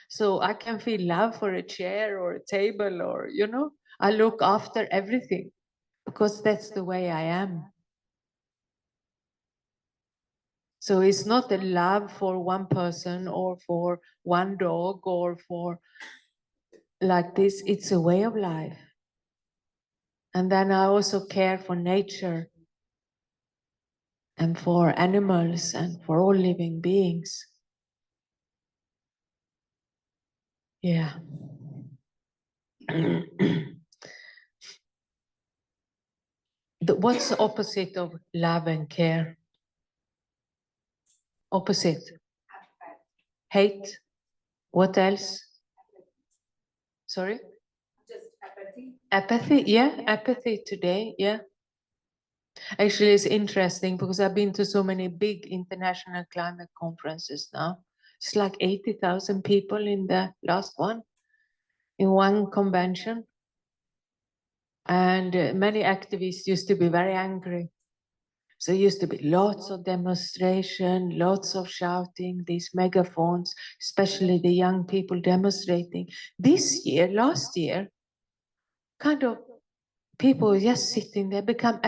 So I can feel love for a chair or a table, or, I look after everything because that's the way I am. So it's not a love for one person or for one dog or for like this. It's a way of life. And then I also care for nature and for animals and for all living beings. Yeah. What's the opposite of love and care? Opposite. Hate. What else? Sorry? Just apathy. Apathy, yeah, apathy today, yeah. Actually, it's interesting because I've been to so many big international climate conferences now. It's like 80,000 people in the last one, in one convention. And many activists used to be very angry. So it used to be lots of demonstration, lots of shouting, these megaphones, especially the young people demonstrating. This year, last year, kind of people just sitting there, become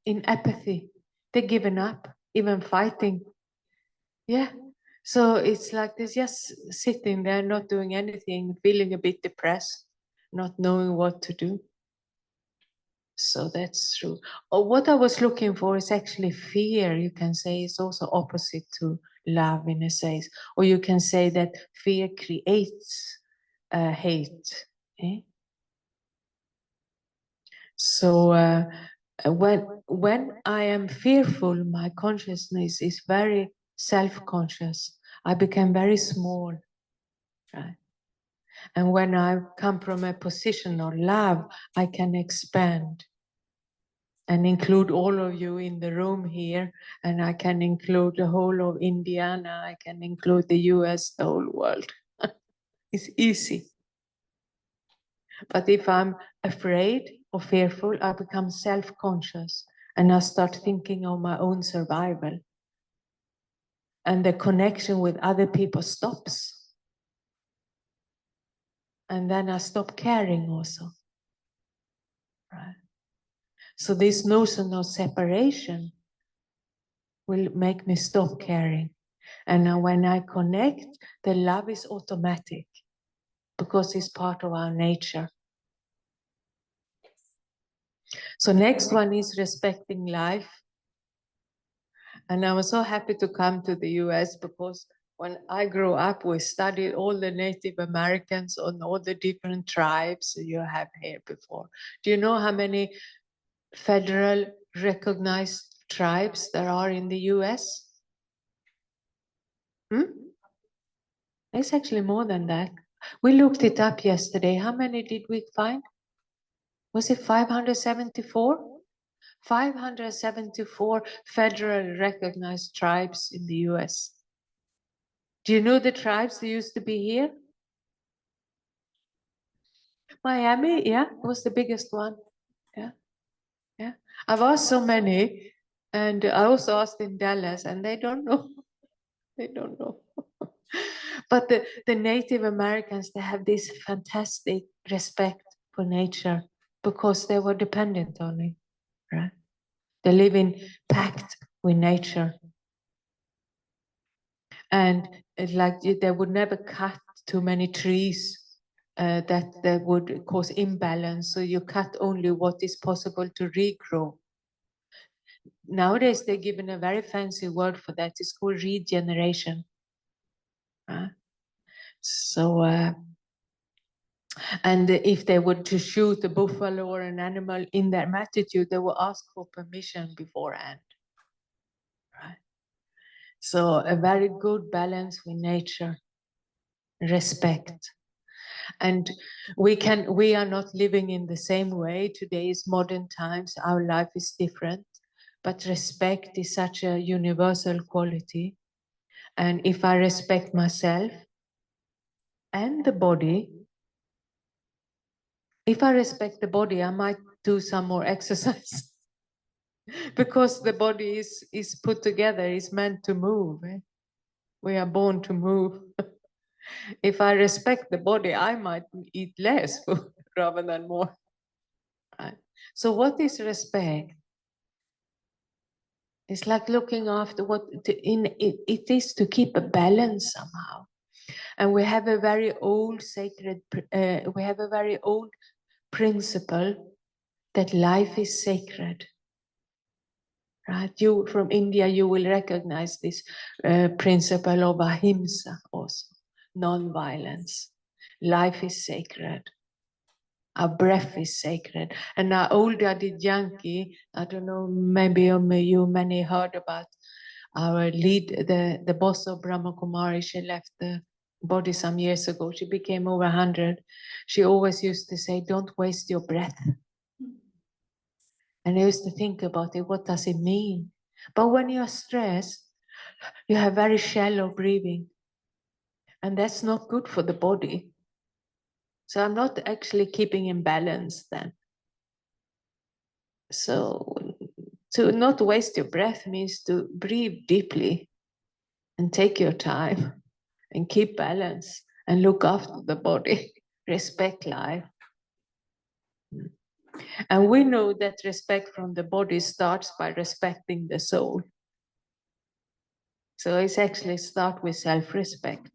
in apathy. They're giving up, even fighting. Yeah. So it's like they're just sitting there, not doing anything, feeling a bit depressed, not knowing what to do. So that's true. What I was looking for is actually fear. You can say it's also opposite to love in a sense. Or you can say that fear creates hate. Eh? So when I am fearful, my consciousness is very self-conscious. I become very small, right? And when I come from a position of love, I can expand and include all of you in the room here, and I can include the whole of Indiana, I can include the US, the whole world. It's easy. But if I'm afraid or fearful, I become self-conscious and I start thinking of my own survival. And the connection with other people stops. And then I stop caring also. Right? So this notion of separation will make me stop caring. And now when I connect, the love is automatic because it's part of our nature. So next one is respecting life. And I was so happy to come to the US because when I grew up, we studied all the Native Americans on all the different tribes you have here before. Do you know how many federal recognized tribes there are in the US? It's actually more than that. We looked it up yesterday. How many did we find? Was it 574? 574 federal recognized tribes in the US. Do you know the tribes that used to be here? Miami, yeah, was the biggest one. Yeah, yeah. I've asked so many, and I also asked in Dallas, and they don't know. They don't know. But the Native Americans, they have this fantastic respect for nature because they were dependent on it, right? They live in pact with nature. And it's like they would never cut too many trees that would cause imbalance. So you cut only what is possible to regrow. Nowadays, they're given a very fancy word for that. It's called regeneration. So, and if they were to shoot a buffalo or an animal in their attitude, they will ask for permission beforehand. Right? So a very good balance with nature, respect. And we are not living in the same way. Today is modern times, our life is different, but respect is such a universal quality. And if I respect myself and the body, if I respect the body, I might do some more exercise because the body is put together, is meant to move. We are born to move. If I respect the body, I might eat less rather than more. Right? So what is respect? It's like looking after it is to keep a balance somehow. And we have a very old sacred, we have a very old principle that life is sacred. Right? You from India, you will recognize this principle of ahimsa also, non-violence. Life is sacred. Our breath is sacred. And our old Adi Janki, I don't know, maybe you many heard about our lead, the boss of Brahma Kumaris. She left the body some years ago. She became over 100. She always used to say, don't waste your breath. And I used to think about it, what does it mean? But when you're stressed, you have very shallow breathing. And that's not good for the body. So I'm not actually keeping in balance then. So to not waste your breath means to breathe deeply and take your time and keep balance and look after the body, respect life. And we know that respect from the body starts by respecting the soul. So it's actually start with self-respect.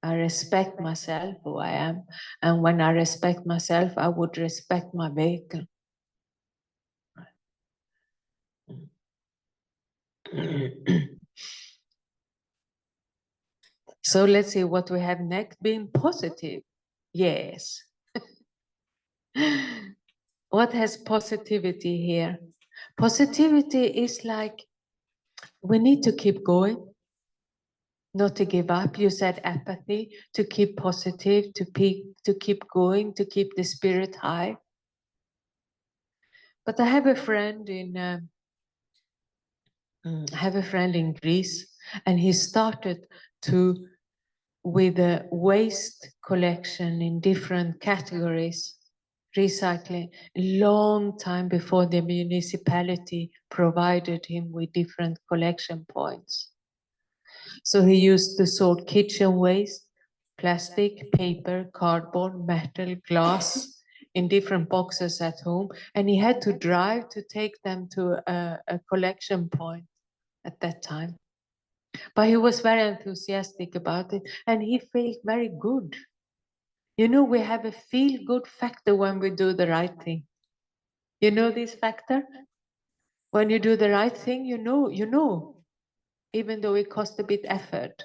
I respect myself, who I am. And when I respect myself, I would respect my vehicle. So let's see what we have next. Being positive. Yes. what has positivity here? Positivity is like, we need to keep going, not to give up. You said apathy, to keep positive, to keep going, to keep the spirit high. But I have a friend in Greece, and he started with a waste collection in different categories, recycling, long time before the municipality provided him with different collection points. So he used to sort kitchen waste, plastic, paper, cardboard, metal, glass in different boxes at home, and he had to drive to take them to a collection point at that time. But he was very enthusiastic about it, and he felt very good. You know, we have a feel-good factor when we do the right thing. You know this factor? When you do the right thing, you know, even though it costs a bit effort.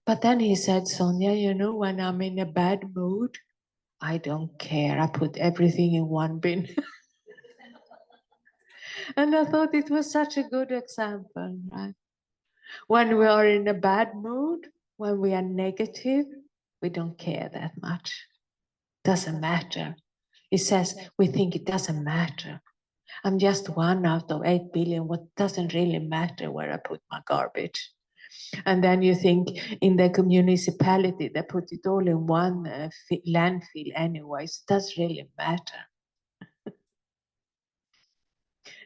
But then he said, Sonja, you know, when I'm in a bad mood, I don't care. I put everything in one bin. And I thought it was such a good example, right? When we are in a bad mood, when we are negative, we don't care that much. Doesn't matter. He says, we think it doesn't matter. I'm just 1 out of 8 billion. What doesn't really matter where I put my garbage? And then you think in the municipality, they put it all in one landfill anyways. It doesn't really matter.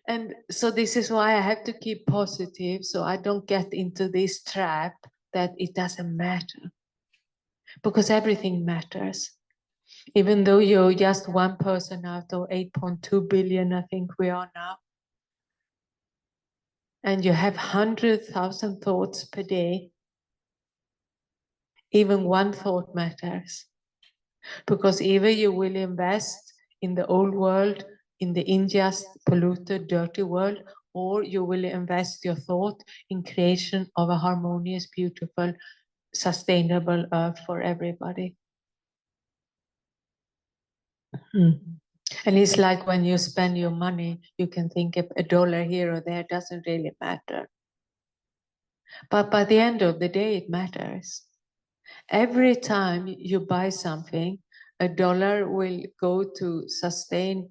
And so this is why I have to keep positive, so I don't get into this trap that it doesn't matter. Because everything matters. Even though you're just one person out of 8.2 billion, I think we are now. And you have 100,000 thoughts per day. Even one thought matters. Because either you will invest in the old world, in the unjust, polluted, dirty world, or you will invest your thought in creation of a harmonious, beautiful, sustainable earth for everybody. And it's like when you spend your money, you can think a dollar here or there doesn't really matter. But by the end of the day, it matters. Every time you buy something, a dollar will go to sustain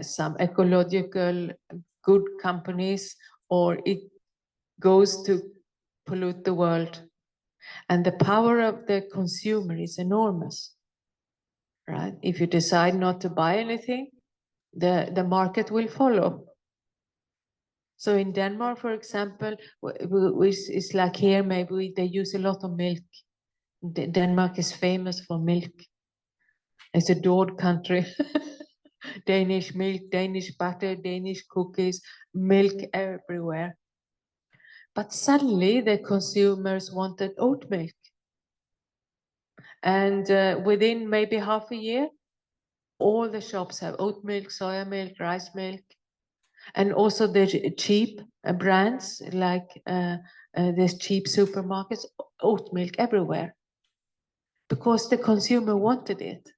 some ecological good companies, or it goes to pollute the world. And the power of the consumer is enormous, right? If you decide not to buy anything, the market will follow. So in Denmark, for example, it's like here, maybe they use a lot of milk. Denmark is famous for milk. It's a adored country. Danish milk, Danish butter, Danish cookies, milk everywhere. But suddenly the consumers wanted oat milk. And within maybe half a year, all the shops have oat milk, soya milk, rice milk. And also the cheap brands, like there's cheap supermarkets, oat milk everywhere. Because the consumer wanted it.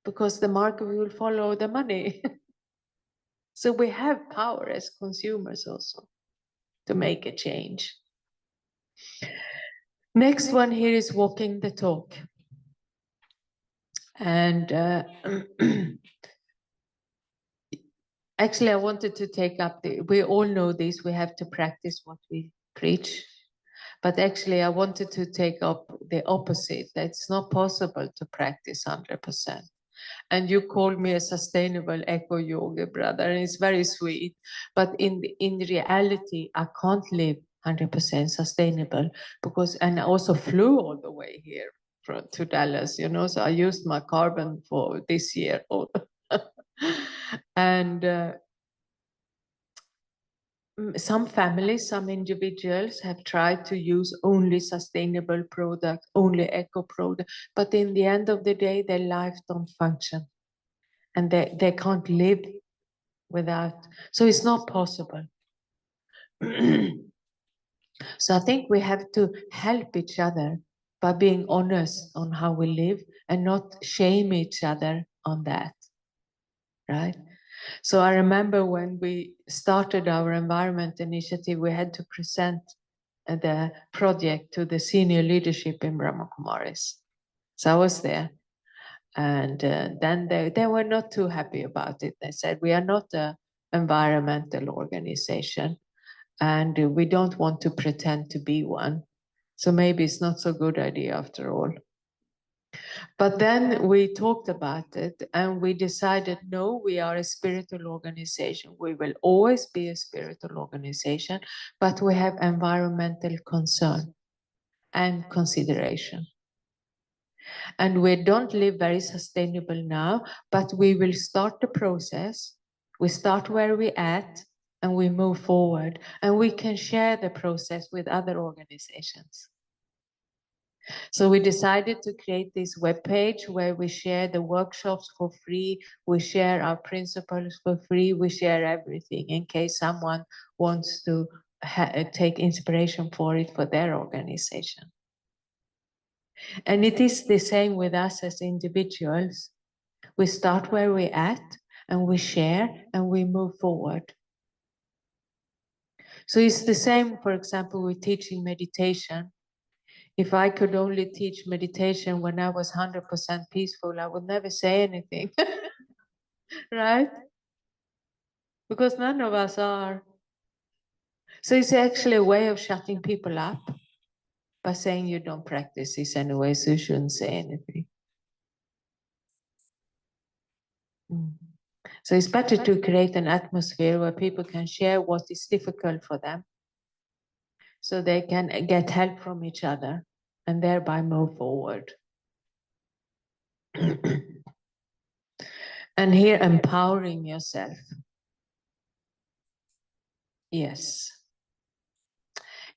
Because the market will follow the money. So we have power as consumers also to make a change. Next one here is walking the talk. And actually I wanted to take up we all know this, we have to practice what we preach. But actually I wanted to take up the opposite, that it's not possible to practice 100%. And you called me a sustainable eco-yogi, brother, and it's very sweet. But in reality, I can't live 100% sustainable because, and I also flew all the way here to Dallas, you know, so I used my carbon for this year. And some families, some individuals have tried to use only sustainable product, only eco product, but in the end of the day, their life don't function. And they can't live without, so it's not possible. So I think we have to help each other by being honest on how we live and not shame each other on that, right? So I remember when we started our environment initiative, we had to present the project to the senior leadership in Brahma Kumaris. So I was there. And then they were not too happy about it. They said, we are not an environmental organization and we don't want to pretend to be one. So maybe it's not so good idea after all. But then we talked about it and we decided, no, we are a spiritual organization. We will always be a spiritual organization, but we have environmental concern and consideration. And we don't live very sustainable now, but we will start the process. We start where we're at and we move forward, and we can share the process with other organizations. So we decided to create this webpage where we share the workshops for free, we share our principles for free, we share everything in case someone wants to take inspiration for it for their organization. And it is the same with us as individuals. We start where we're at and we share and we move forward. So it's the same, for example, with teaching meditation. If I could only teach meditation when I was 100% peaceful, I would never say anything, right? Because none of us are. So it's actually a way of shutting people up by saying you don't practice this anyway, so you shouldn't say anything. So it's better to create an atmosphere where people can share what is difficult for them, so they can get help from each other and thereby move forward. And here, empowering yourself. Yes.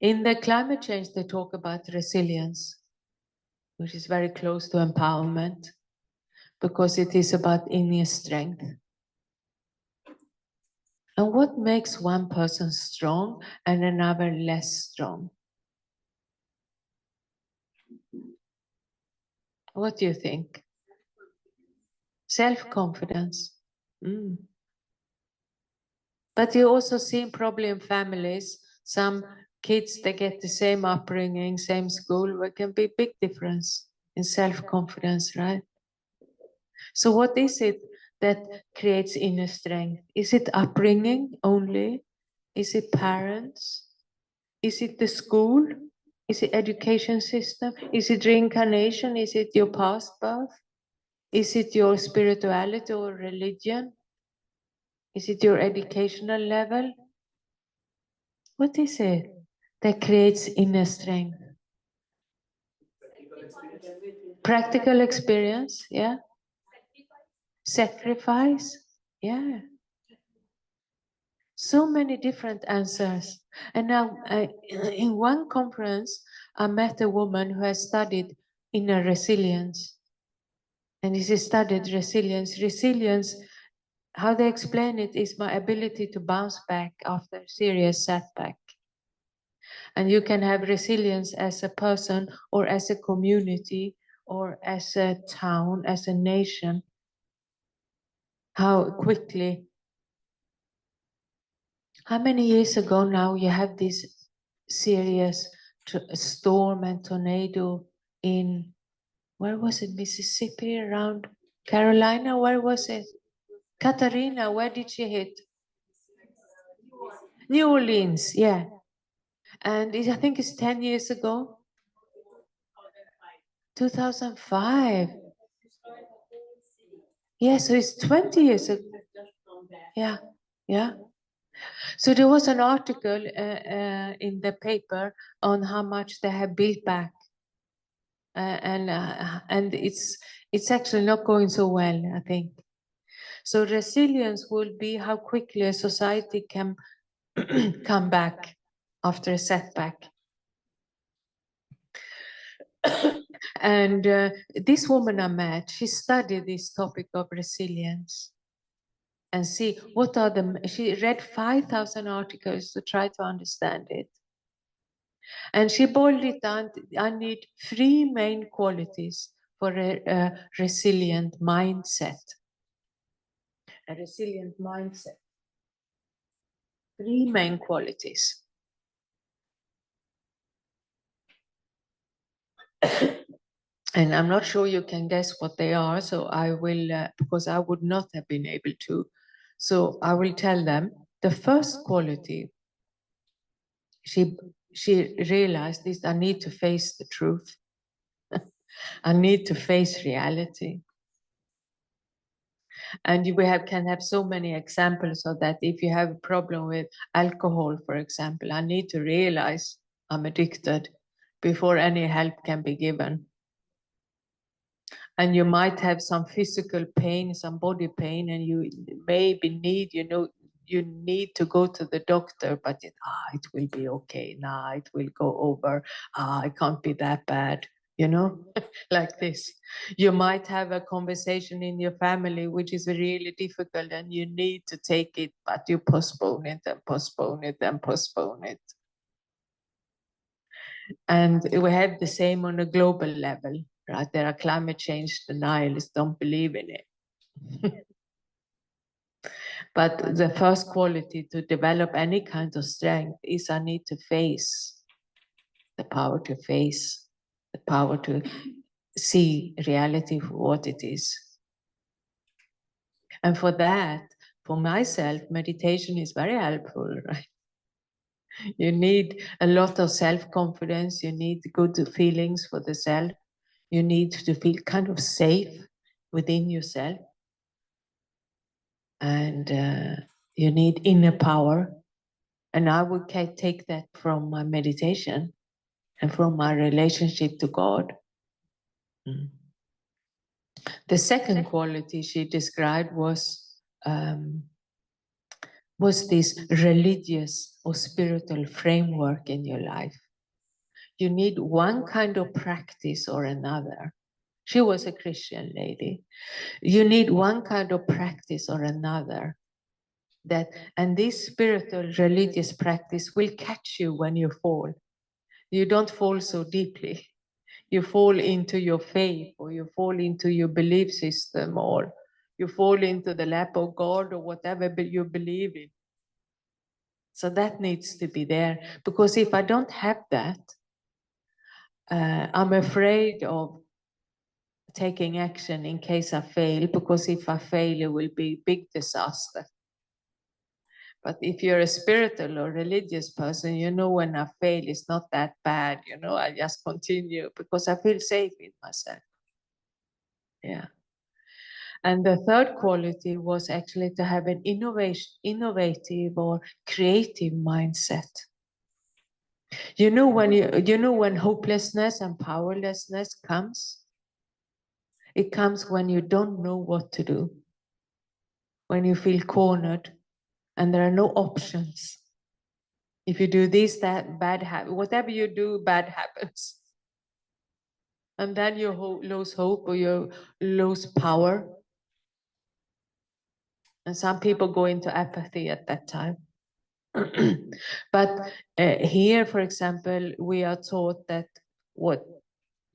In the climate change, they talk about resilience, which is very close to empowerment, because it is about inner strength. And what makes one person strong and another less strong? What do you think? Self-confidence. But you also see probably in families, some kids, they get the same upbringing, same school, there can be a big difference in self-confidence, right? So what is it that creates inner strength? Is it upbringing only? Is it parents? Is it the school? Is it education system? Is it reincarnation? Is it your past birth? Is it your spirituality or religion? Is it your educational level? What is it that creates inner strength? Practical experience, yeah. Sacrifice, yeah. So many different answers. And now, in one conference, I met a woman who has studied inner resilience. And she studied resilience. Resilience, how they explain it, is my ability to bounce back after a serious setback. And you can have resilience as a person or as a community or as a town, as a nation. How quickly. How many years ago now you have this serious storm and tornado in, where was it, Mississippi, around Carolina, where was it? Katarina, where did she hit? New Orleans, yeah. And I think it's 10 years ago. 2005. Yeah, so it's 20 years ago. Yeah, yeah. So there was an article in the paper on how much they have built back, and it's actually not going so well, I think. So resilience will be how quickly a society can come back after a setback. And this woman I met, she studied this topic of resilience. And see what are the, she read 5,000 articles to try to understand it. And she boiled it down. I need 3 main qualities for a resilient mindset. A resilient mindset. 3 main qualities. And I'm not sure you can guess what they are, so I will, because I would not have been able to. So I will tell them. The first quality, she realized is I need to face the truth. I need to face reality. And can have so many examples of that. If you have a problem with alcohol, for example, I need to realize I'm addicted before any help can be given. And you might have some physical pain, some body pain, and you maybe need, you need to go to the doctor, but it will be okay. Nah, it will go over. It can't be that bad, like this. You might have a conversation in your family which is really difficult and you need to take it, but you postpone it and postpone it and postpone it. And we have the same on a global level, right? There are climate change denialists, don't believe in it. But the first quality to develop any kind of strength is I need to face, the power to face, the power to see reality for what it is. And for that, for myself, meditation is very helpful, right? You need a lot of self-confidence. You need good feelings for the self. You need to feel kind of safe within yourself. And you need inner power. And I would take that from my meditation and from my relationship to God. The second quality she described was this religious or spiritual framework in your life. You need one kind of practice or another. She was a Christian lady. You need one kind of practice or another. And this spiritual religious practice will catch you when you fall. You don't fall so deeply. You fall into your faith, or you fall into your belief system, or you fall into the lap of God, or whatever you believe in. So that needs to be there, because if I don't have that, I'm afraid of taking action in case I fail, because if I fail, it will be a big disaster. But if you're a spiritual or religious person, when I fail, it's not that bad. I just continue because I feel safe in myself. Yeah. And the third quality was actually to have an innovative or creative mindset. When hopelessness and powerlessness comes? It comes when you don't know what to do. When you feel cornered and there are no options. If you do this, that, bad happens. Whatever you do, bad happens. And then you lose hope, or you lose power. And some people go into apathy at that time. But here, for example, we are taught that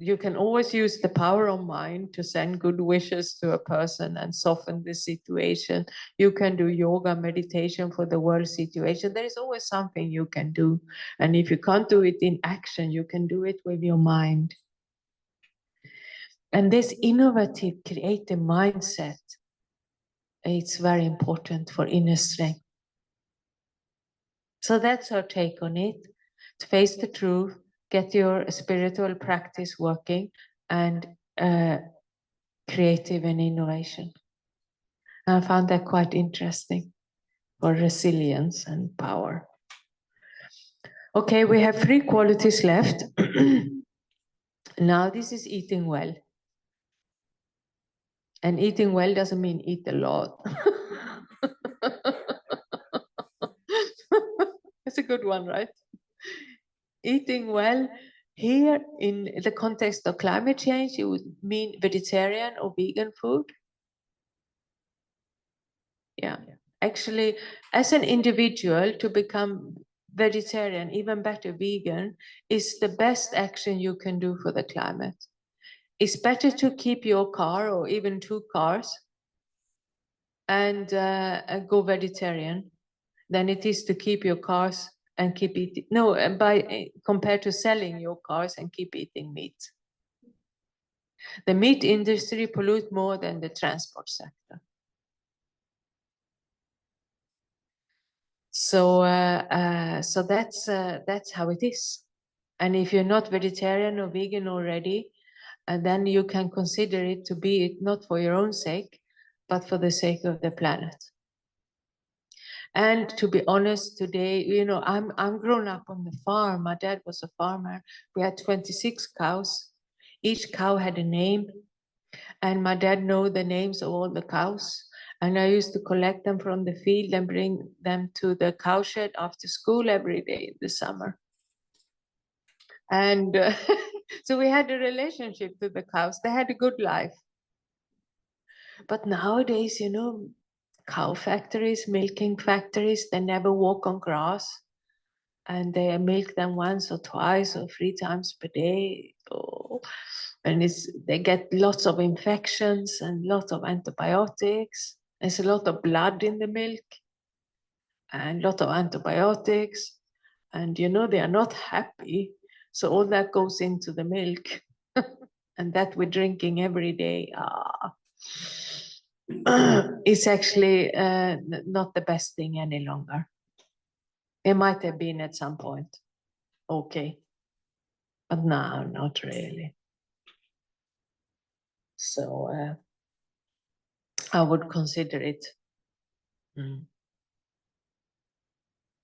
you can always use the power of mind to send good wishes to a person and soften the situation. You can do yoga, meditation for the world situation. There is always something you can do. And if you can't do it in action, you can do it with your mind. And this innovative, creative mindset, it's very important for inner strength. So that's her take on it. To face the truth, get your spiritual practice working, and creative and innovation. I found that quite interesting for resilience and power. Okay, we have 3 qualities left. Now this is eating well. And eating well doesn't mean eat a lot. It's a good one, right? Eating well, here in the context of climate change, it would mean vegetarian or vegan food. Yeah, actually, as an individual, to become vegetarian, even better vegan, is the best action you can do for the climate. It's better to keep your car or even 2 cars and go vegetarian than it is to keep your cars and keep eating. No, compared to selling your cars and keep eating meat. The meat industry pollutes more than the transport sector. So that's how it is. And if you're not vegetarian or vegan already, then you can consider it to be not for your own sake, but for the sake of the planet. And to be honest, today, you know, I'm grown up on the farm. My dad was a farmer. We had 26 cows. Each cow had a name, and my dad knew the names of all the cows. And I used to collect them from the field and bring them to the cowshed after school every day in the summer. And so we had a relationship with the cows. They had a good life. But nowadays, you know, cow factories, milking factories, they never walk on grass. And they milk them once or twice or 3 times per day. Oh. And they get lots of infections and lots of antibiotics. There's a lot of blood in the milk and a lot of antibiotics. And you know, they are not happy. So all that goes into the milk. And that we're drinking every day. It's actually not the best thing any longer. It might have been at some point. Okay. But no, not really. So I would consider it.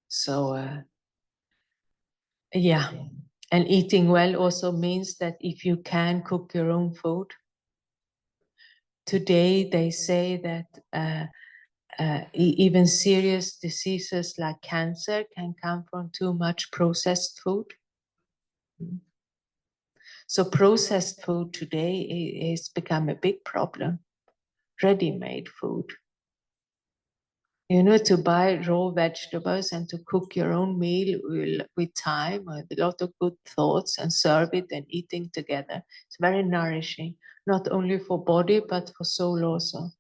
So yeah, and eating well also means that if you can cook your own food. Today they say that even serious diseases like cancer can come from too much processed food. So processed food today has become a big problem. Ready-made food. You know, to buy raw vegetables and to cook your own meal with time, with a lot of good thoughts, and serve it and eating together. It's very nourishing, not only for body, but for soul also.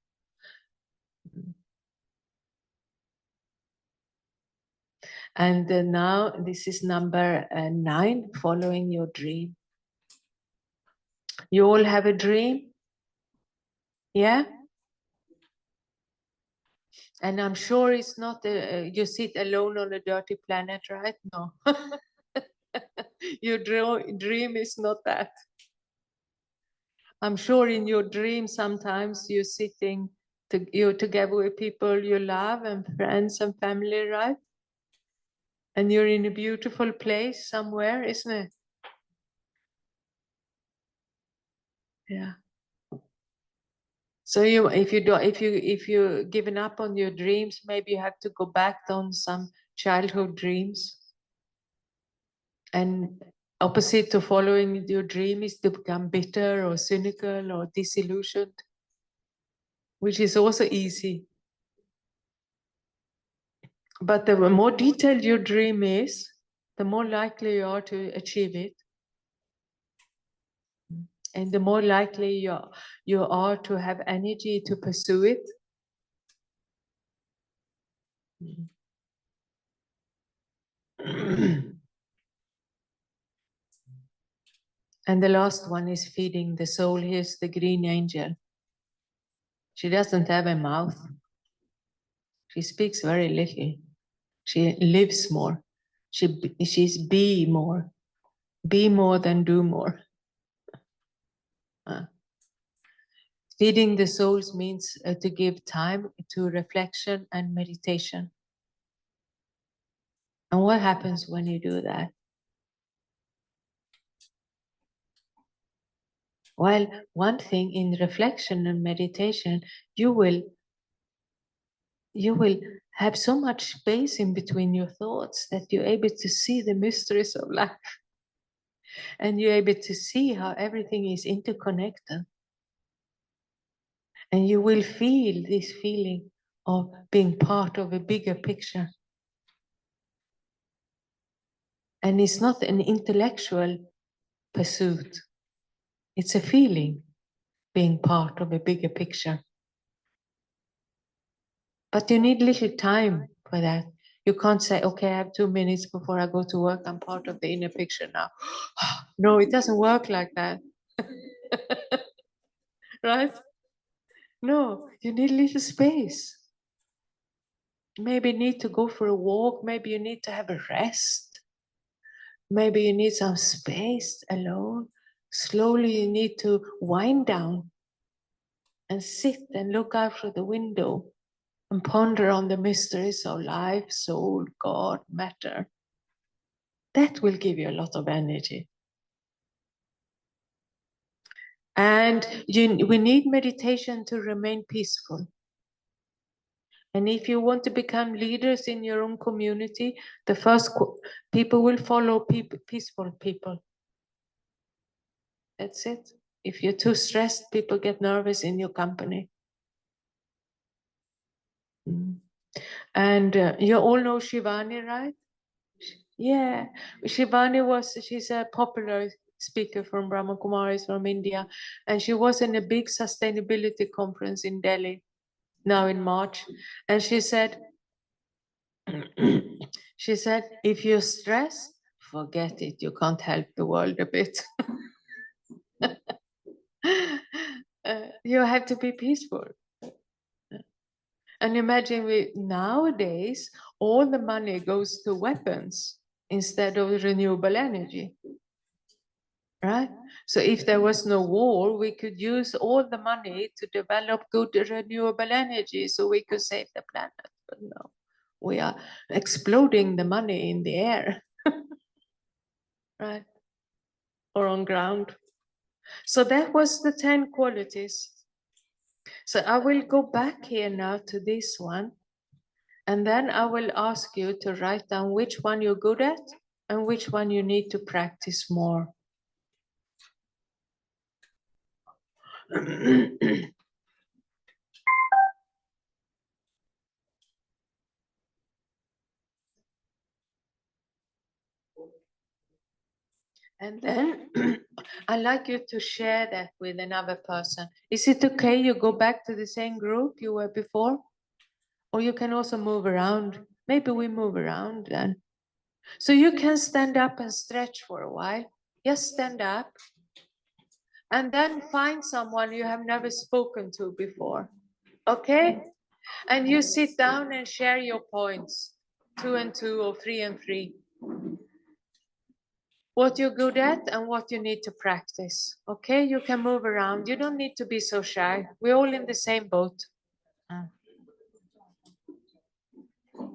And now this is number 9, following your dream. You all have a dream? Yeah? And I'm sure it's not, you sit alone on a dirty planet, right? No. Your dream is not that. I'm sure in your dream sometimes you're sitting, you're together with people you love and friends and family, right? And you're in a beautiful place somewhere, isn't it? Yeah. So if you given up on your dreams, maybe you have to go back on some childhood dreams. And opposite to following your dream is to become bitter or cynical or disillusioned, which is also easy. But the more detailed your dream is, the more likely you are to achieve it. And the more likely you are to have energy to pursue it. And the last one is feeding the soul. Here's the green angel. She doesn't have a mouth. She speaks very little. She lives more. She's be more. Be more than do more. Feeding the souls means to give time to reflection and meditation. And what happens when you do that? Well, one thing in reflection and meditation, you will have so much space in between your thoughts that you're able to see the mysteries of life. And you're able to see how everything is interconnected. And you will feel this feeling of being part of a bigger picture. And it's not an intellectual pursuit. It's a feeling, being part of a bigger picture. But you need little time for that. You can't say, okay, I have 2 minutes before I go to work. I'm part of the inner picture now. No, it doesn't work like that. Right? No, you need little space. Maybe you need to go for a walk. Maybe you need to have a rest. Maybe you need some space alone. Slowly you need to wind down and sit and look out through the window and ponder on the mysteries of life, soul, God, matter. That will give you a lot of energy. And we need meditation to remain peaceful. And if you want to become leaders in your own community, the first people will follow peaceful people. That's it. If you're too stressed, people get nervous in your company. And you all know Shivani, right? Yeah, she's a popular speaker from Brahma Kumaris from India. And she was in a big sustainability conference in Delhi now in March. And she said, if you're stressed, forget it. You can't help the world a bit. You have to be peaceful. And imagine nowadays, all the money goes to weapons instead of renewable energy. Right? So if there was no war, we could use all the money to develop good renewable energy so we could save the planet. But no, we are exploding the money in the air. Right? Or on ground. So that was the 10 qualities. So I will go back here now to this one. And then I will ask you to write down which one you're good at and which one you need to practice more. And then I'd like you to share that with another person. Is it okay you go back to the same group you were before? Or you can also move around. Maybe we move around then. So you can stand up and stretch for a while. Just stand up. And then find someone you have never spoken to before. Okay? And you sit down and share your points. 2 and 2 or 3 and 3. What you're good at and what you need to practice. Okay? You can move around. You don't need to be so shy. We're all in the same boat.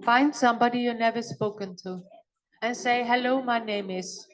Find somebody you've never spoken to and say, hello, my name is.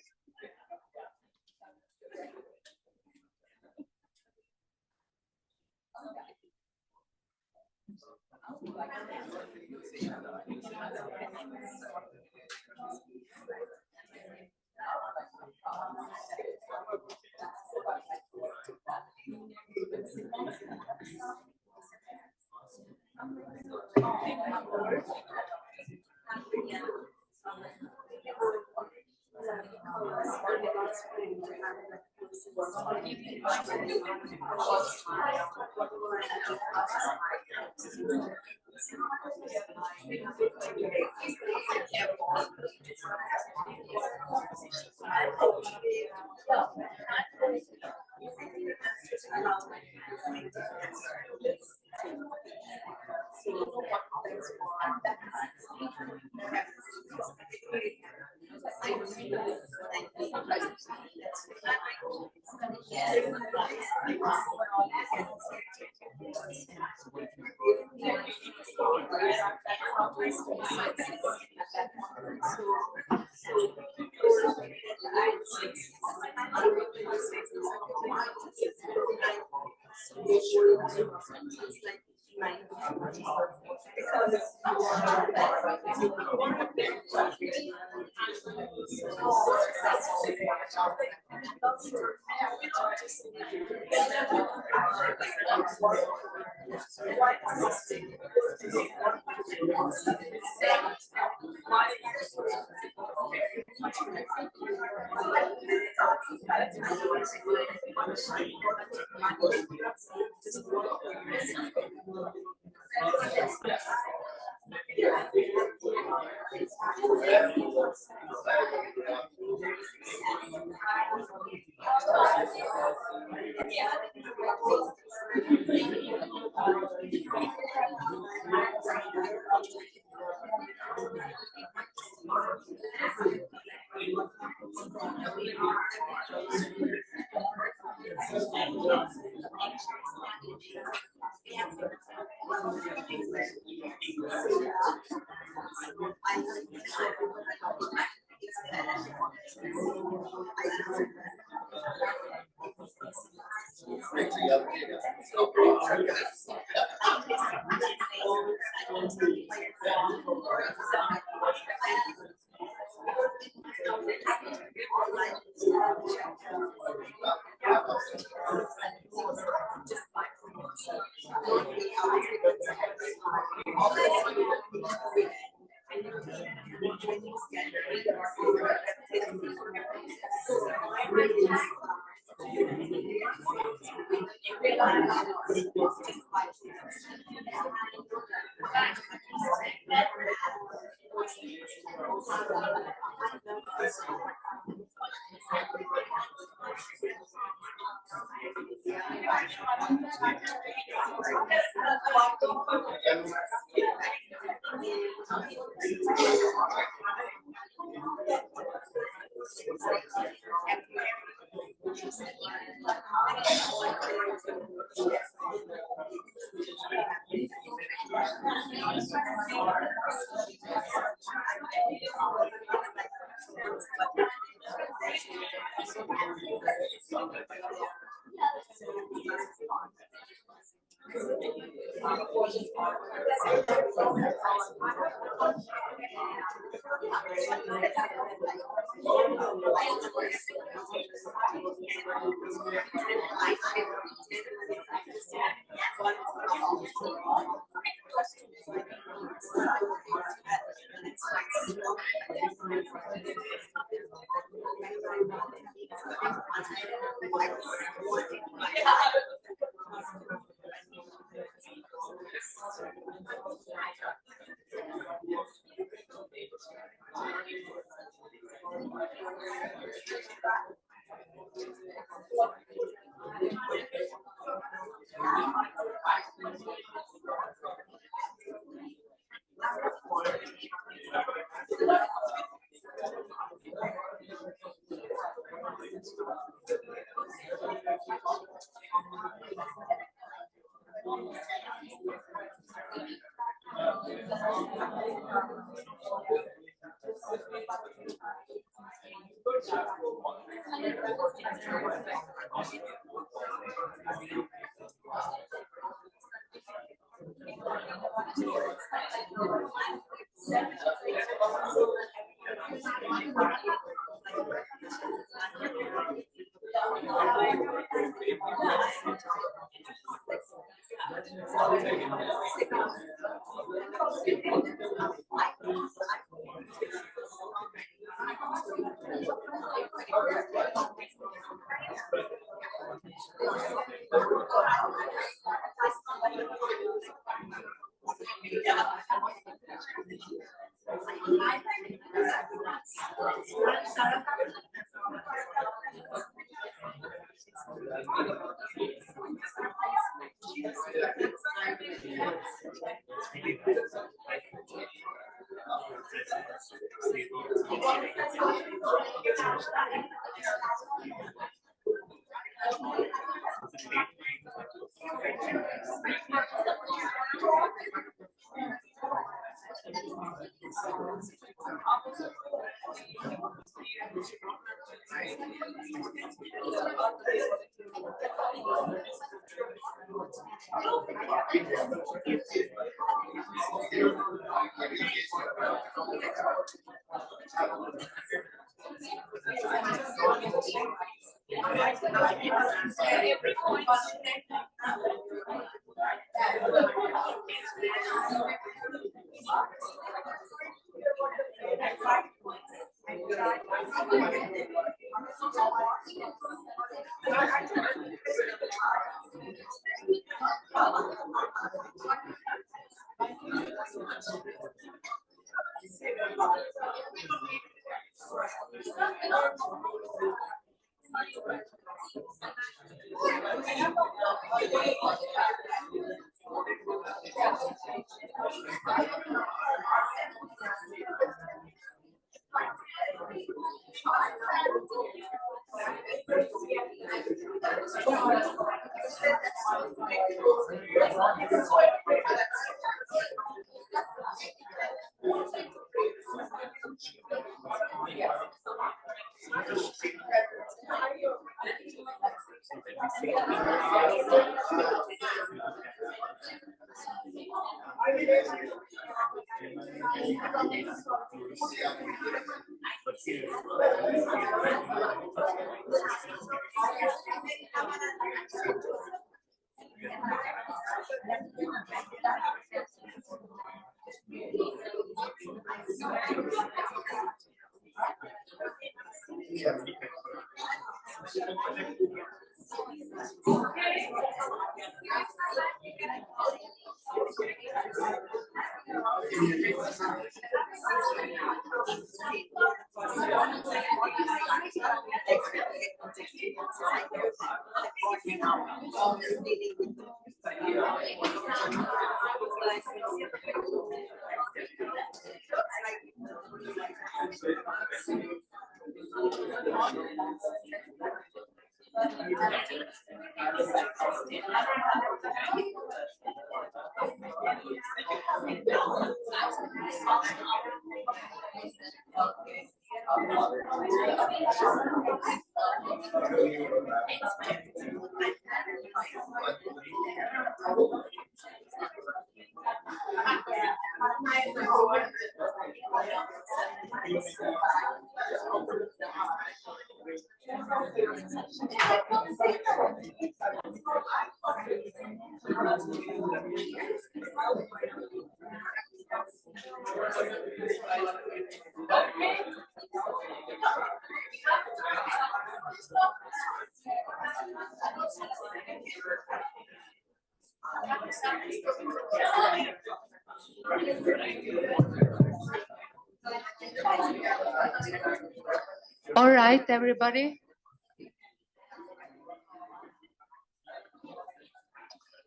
All right, everybody.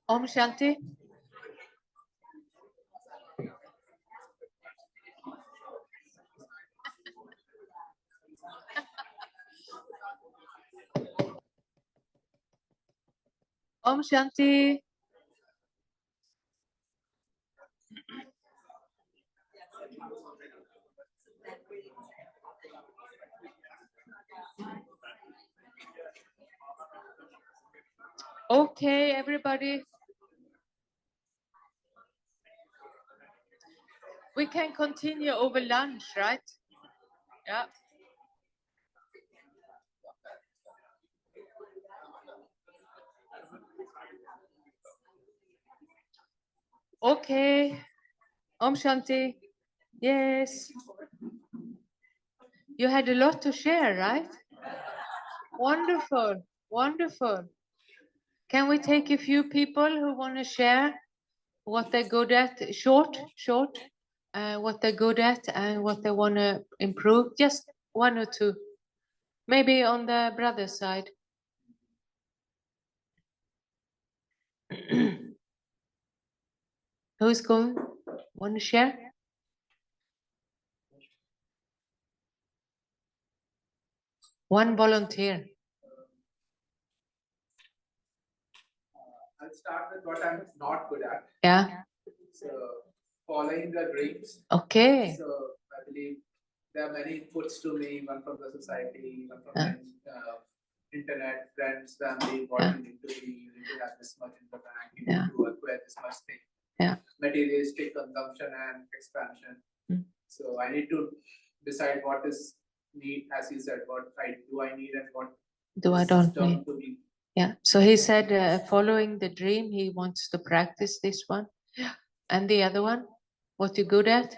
Om Shanti. Om Shanti. Okay, everybody. We can continue over lunch, right? Yeah. Okay. Om Shanti. Yes. You had a lot to share, right? Wonderful. Wonderful. Can we take a few people who want to share what they're good at? Short. What they're good at and what they want to improve. Just one or two. Maybe on the brother side. Who's going? Want to share? One volunteer. I'll start with what I'm not good at. Yeah. So, following the dreams. Okay. So, I believe there are many inputs to me, one from the society, one from the internet, friends, family, what you need to be, you need to have this much in the bank, you need to acquire this much thing. Yeah. Materialistic consumption and expansion. So, I need to decide what is need, as you said, what I need and what I don't need. To be. Yeah. So he said, following the dream, he wants to practice this one. And the other one, what you good at?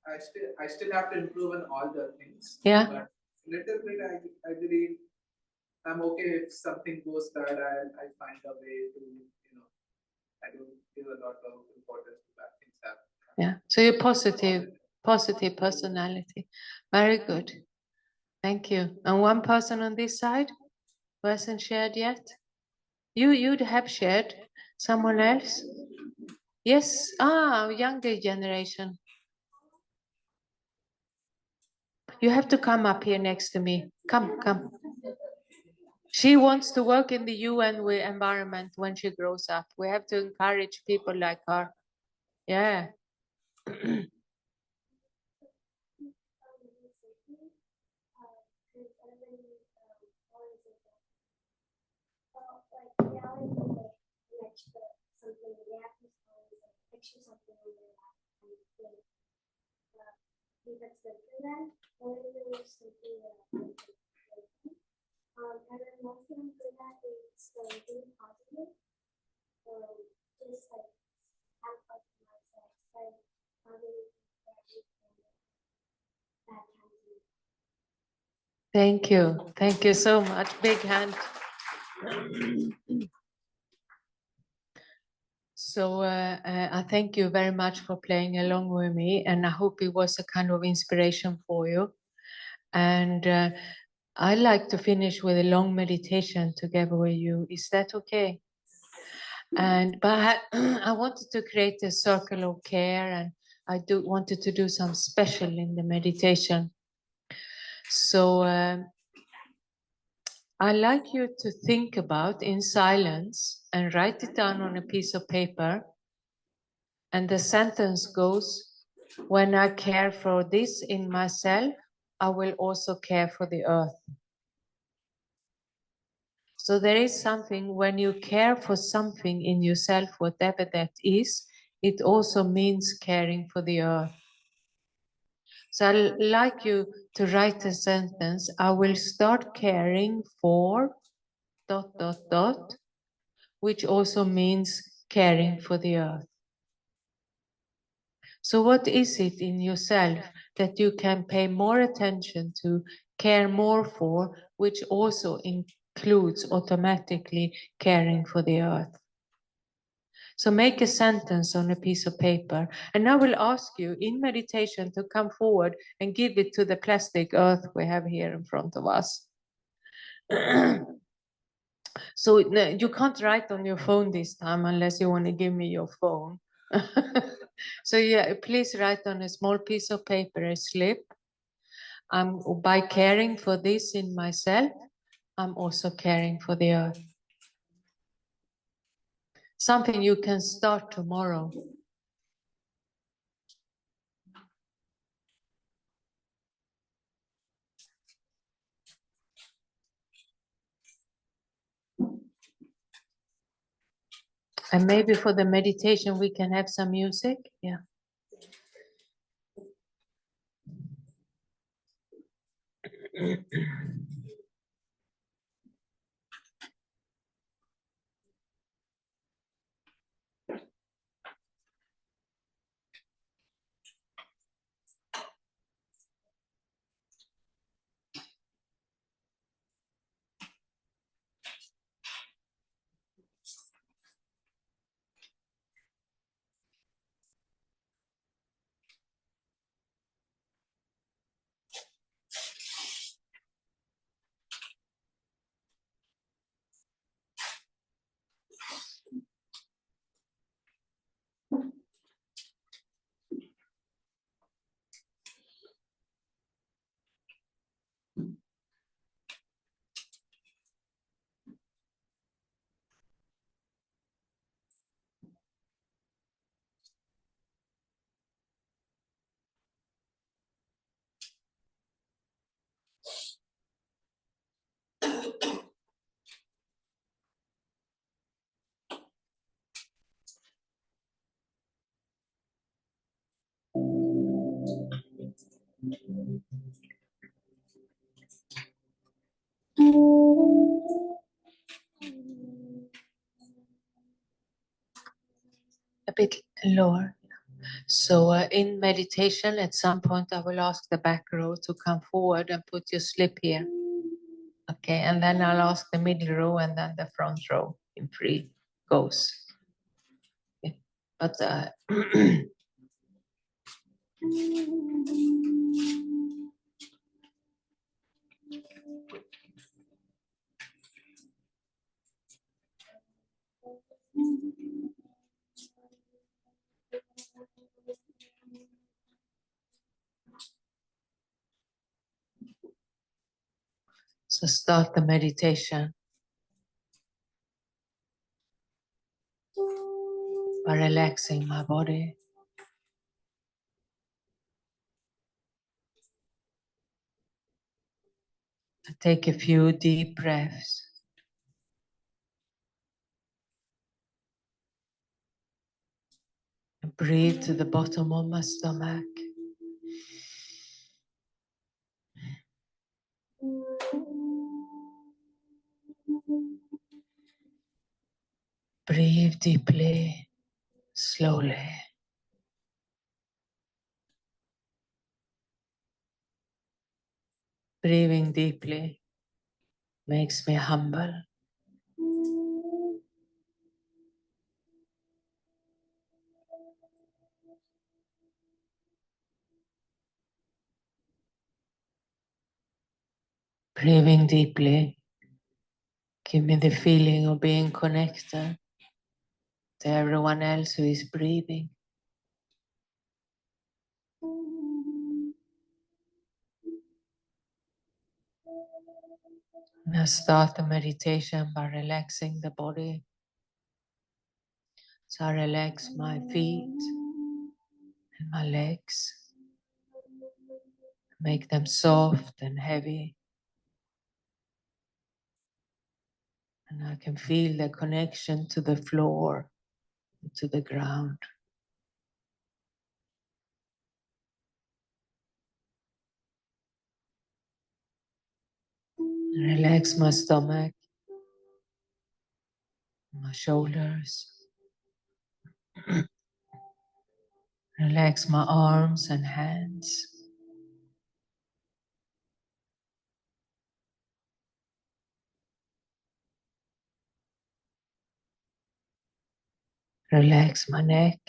I still have to improve on all the things. Yeah. But little bit, I believe I'm okay if something goes bad. I find a way to, I don't give a lot of importance to bad things happen. Yeah. So you're positive personality. Very good. Thank you. And one person on this side who hasn't shared yet? You'd have shared. Someone else? Yes. Younger generation. You have to come up here next to me. Come. She wants to work in the UN with environment when she grows up. We have to encourage people like her. Yeah. And then one thing for that is being positive. So just like have positive mindset, like positive that Thank you. Thank you so much. Big hand. So I thank you very much for playing along with me, and I hope it was a kind of inspiration for you. And I like to finish with a long meditation together with you. Is that okay? But I wanted to create a circle of care, and I wanted to do some special in the meditation. So I like you to think about in silence and write it down on a piece of paper. And the sentence goes, when I care for this in myself, I will also care for the earth. So there is something, when you care for something in yourself, whatever that is, it also means caring for the earth. So I'd like you to write a sentence, I will start caring for ... which also means caring for the earth. So what is it in yourself that you can pay more attention to, care more for, which also includes automatically caring for the earth? So make a sentence on a piece of paper, and I will ask you in meditation to come forward and give it to the plastic earth we have here in front of us. So you can't write on your phone this time unless you want to give me your phone. So yeah, please write on a small piece of paper, a slip. By caring for this in myself, I'm also caring for the earth. Something you can start tomorrow. And maybe for the meditation, we can have some music. Yeah. A bit lower. So in meditation, at some point, I will ask the back row to come forward and put your slip here. Okay, and then I'll ask the middle row and then the front row in free goes. Okay. But so start the meditation by relaxing my body. I take a few deep breaths. And breathe to the bottom of my stomach. Breathe deeply, slowly. Breathing deeply makes me humble. Breathing deeply give me the feeling of being connected to everyone else who is breathing. And I start the meditation by relaxing the body. So I relax my feet and my legs, make them soft and heavy. And I can feel the connection to the floor, to the ground. Relax my stomach, my shoulders. Relax my arms and hands. Relax my neck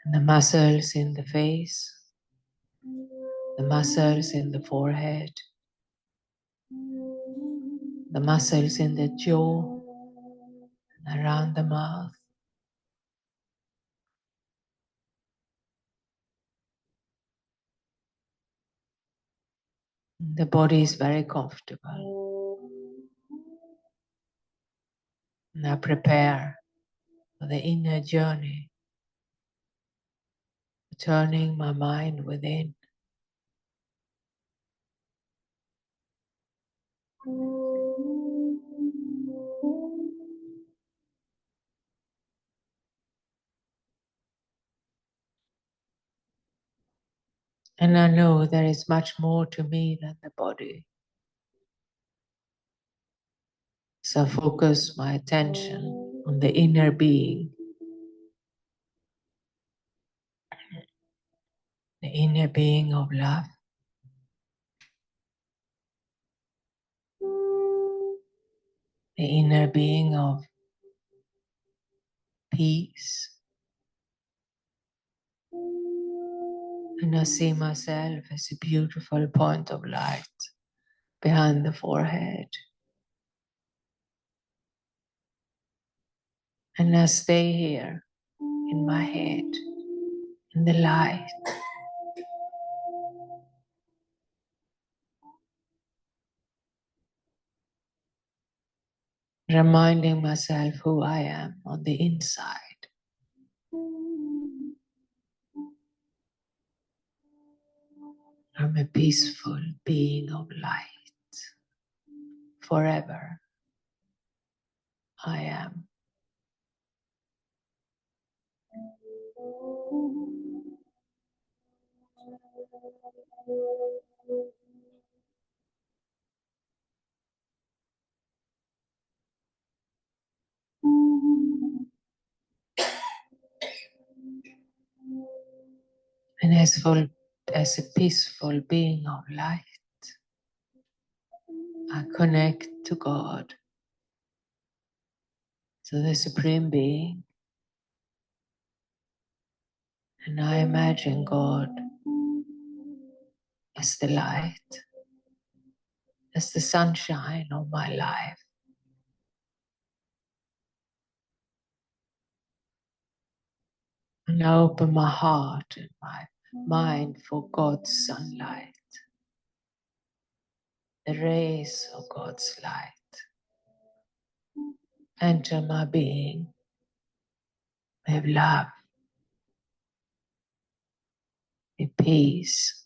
and the muscles in the face, the muscles in the forehead, the muscles in the jaw and around the mouth. The body is very comfortable. And I prepare for the inner journey, turning my mind within. And I know there is much more to me than the body. So I focus my attention on the inner being, the inner being of love. The inner being of peace. And I see myself as a beautiful point of light behind the forehead. And I stay here in my head, in the light. Reminding myself who I am on the inside. I'm a peaceful being of light. Forever I am. And as a peaceful being of light, I connect to God, to the Supreme Being, and I imagine God as the light, as the sunshine of my life. And I open my heart and my mind for God's sunlight, the rays of God's light enter my being with love, with peace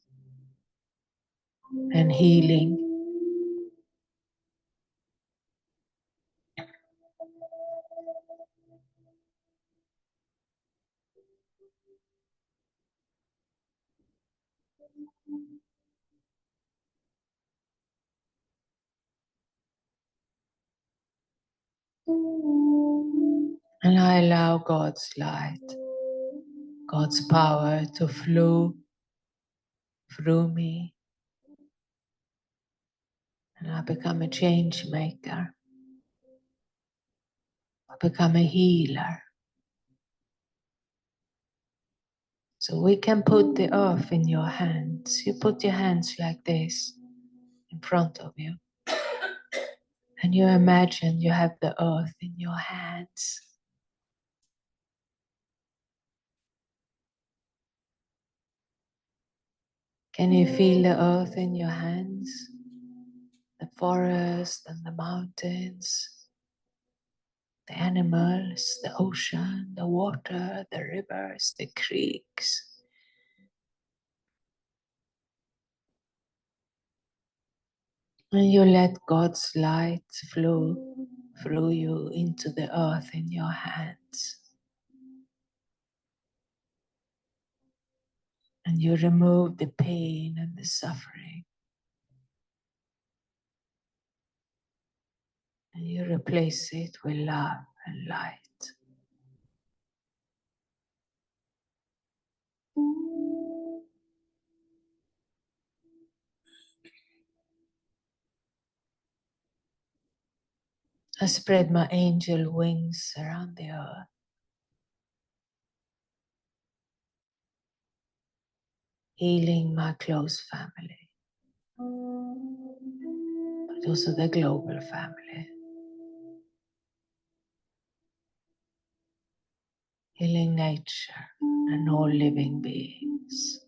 and healing. And I allow God's light, God's power to flow through me. And I become a change maker. I become a healer. So we can put the earth in your hands. You put your hands like this in front of you. And you imagine you have the earth in your hands. Can you feel the earth in your hands? The forest and the mountains, the animals, the ocean, the water, the rivers, the creeks. And you let God's light flow through you into the earth in your hands. And you remove the pain and the suffering. And you replace it with love and light. I spread my angel wings around the earth. Healing my close family, but also the global family. Healing nature and all living beings.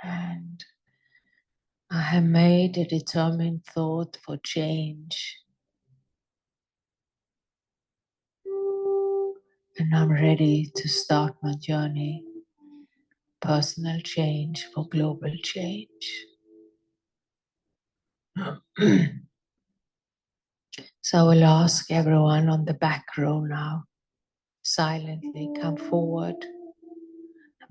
And I have made a determined thought for change. And I'm ready to start my journey. Personal change for global change. So I will ask everyone on the back row now, silently come forward.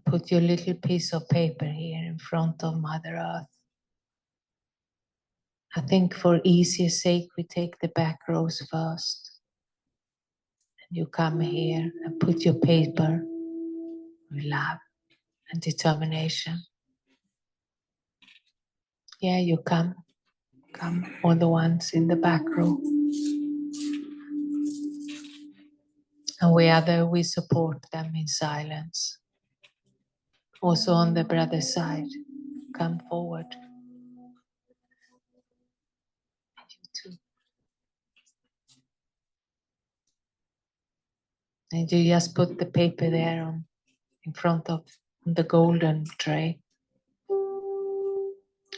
Put your little piece of paper here in front of Mother Earth. I think for easier sake, we take the back rows first. And you come here and put your paper with love and determination. Yeah, you come. Come, all the ones in the back row. And we support them in silence. Also on the brother side, come forward. You too. And you just put the paper there in front of the golden tray.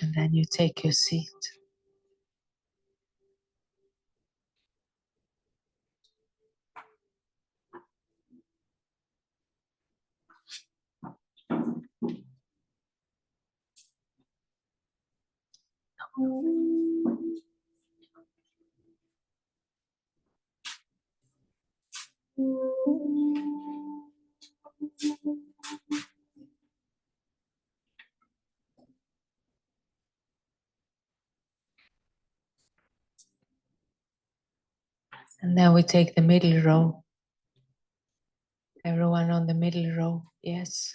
And then you take your seat. And then we take the middle row. Everyone on the middle row, yes.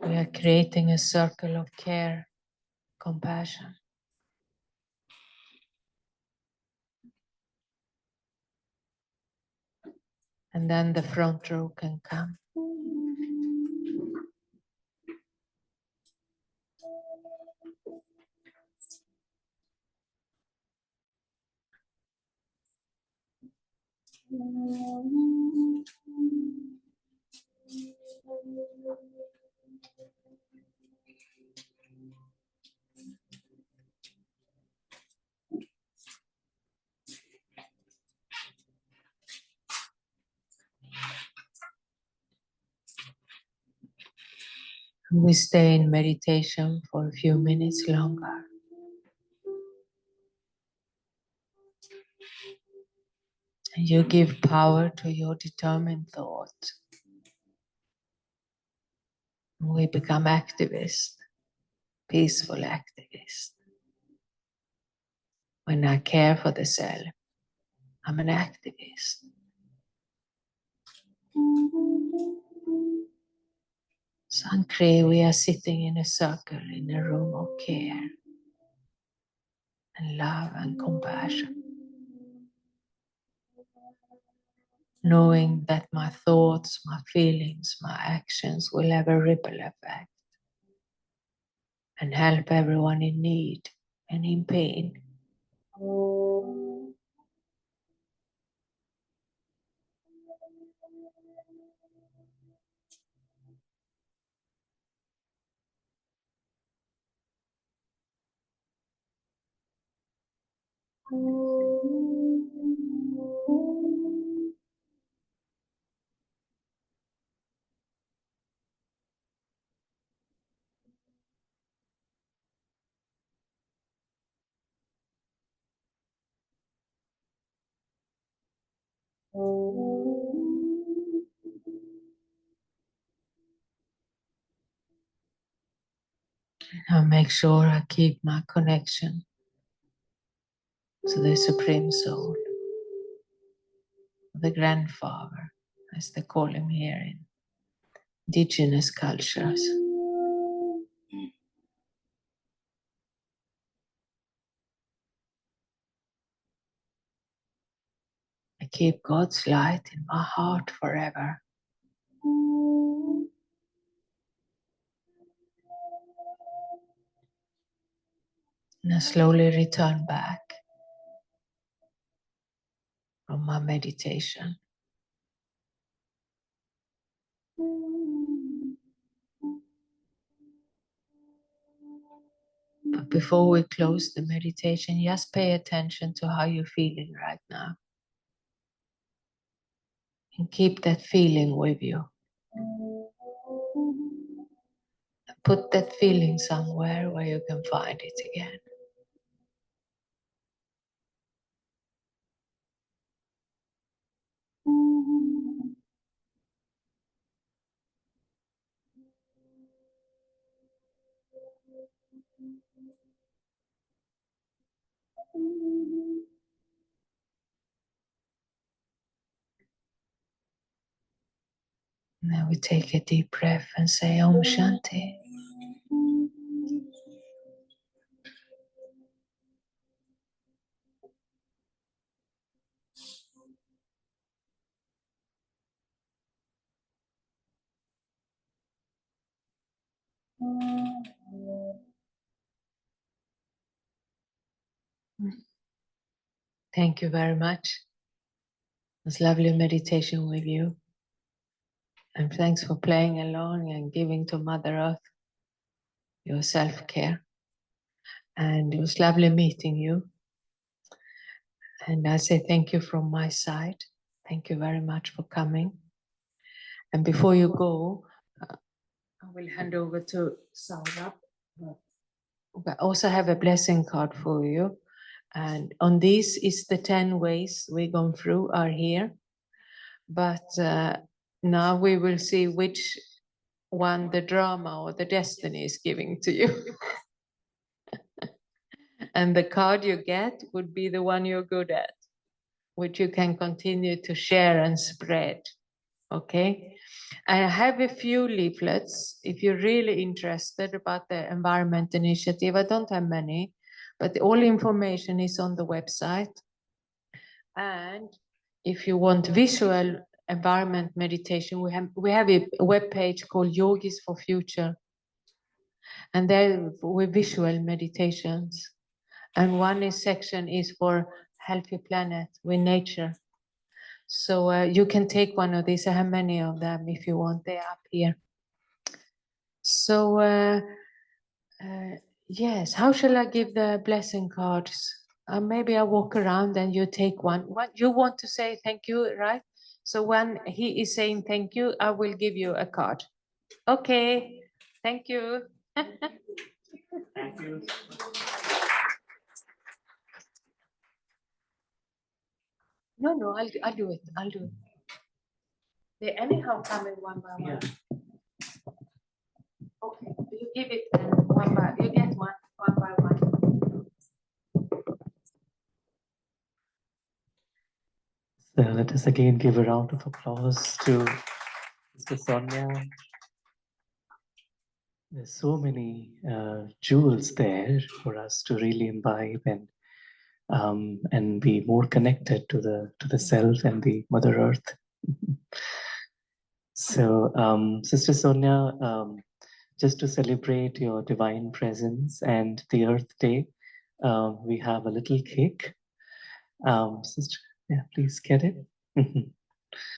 We are creating a circle of care, compassion. And then the front row can come. We stay in meditation for a few minutes longer. And you give power to your determined thought. We become activists, peaceful activists. When I care for the self, I'm an activist. Sankre, we are sitting in a circle in a room of care and love and compassion. Knowing that my thoughts, my feelings, my actions will have a ripple effect and help everyone in need and in pain. I make sure I keep my connection to the Supreme Soul, the Grandfather, as they call him here in indigenous cultures. I keep God's light in my heart forever. And I slowly return back from my meditation. But before we close the meditation, just pay attention to how you're feeling right now. And keep that feeling with you. Put that feeling somewhere where you can find it again. Now we take a deep breath and say Om Shanti. Thank you very much. It was lovely meditation with you. And thanks for playing along and giving to Mother Earth your self-care. And it was lovely meeting you. And I say thank you from my side. Thank you very much for coming. And before you go, I will hand over to Sonja I also have a blessing card for you. And on this is the 10 ways we've gone through are here. But now we will see which one the drama or the destiny is giving to you. And the card you get would be the one you're good at, which you can continue to share and spread. Okay? I have a few leaflets if you're really interested about the Environment Initiative. I don't have many, but all information is on the website. And if you want visual environment meditation, we have a web page called Yogis for Future. And there with visual meditations. And one section is for Healthy Planet with nature. So you can take one of these. I have many of them if you want. They're up here. So yes, how shall I give the blessing cards? Maybe I walk around and you take one. What you want to say thank you, right? So when he is saying thank you, I will give you a card. Okay, thank you. Thank you. No, I'll do it. I'll do it. They anyhow coming one by one. Yeah. Okay, you give it one by. You get one by one. So let us again give a round of applause to Mr. Sonja. There's so many jewels there for us to really imbibe and be more connected to the self and the Mother Earth. So, Sister Sonja, just to celebrate your divine presence and the Earth Day, we have a little cake. Sister, yeah, please get it.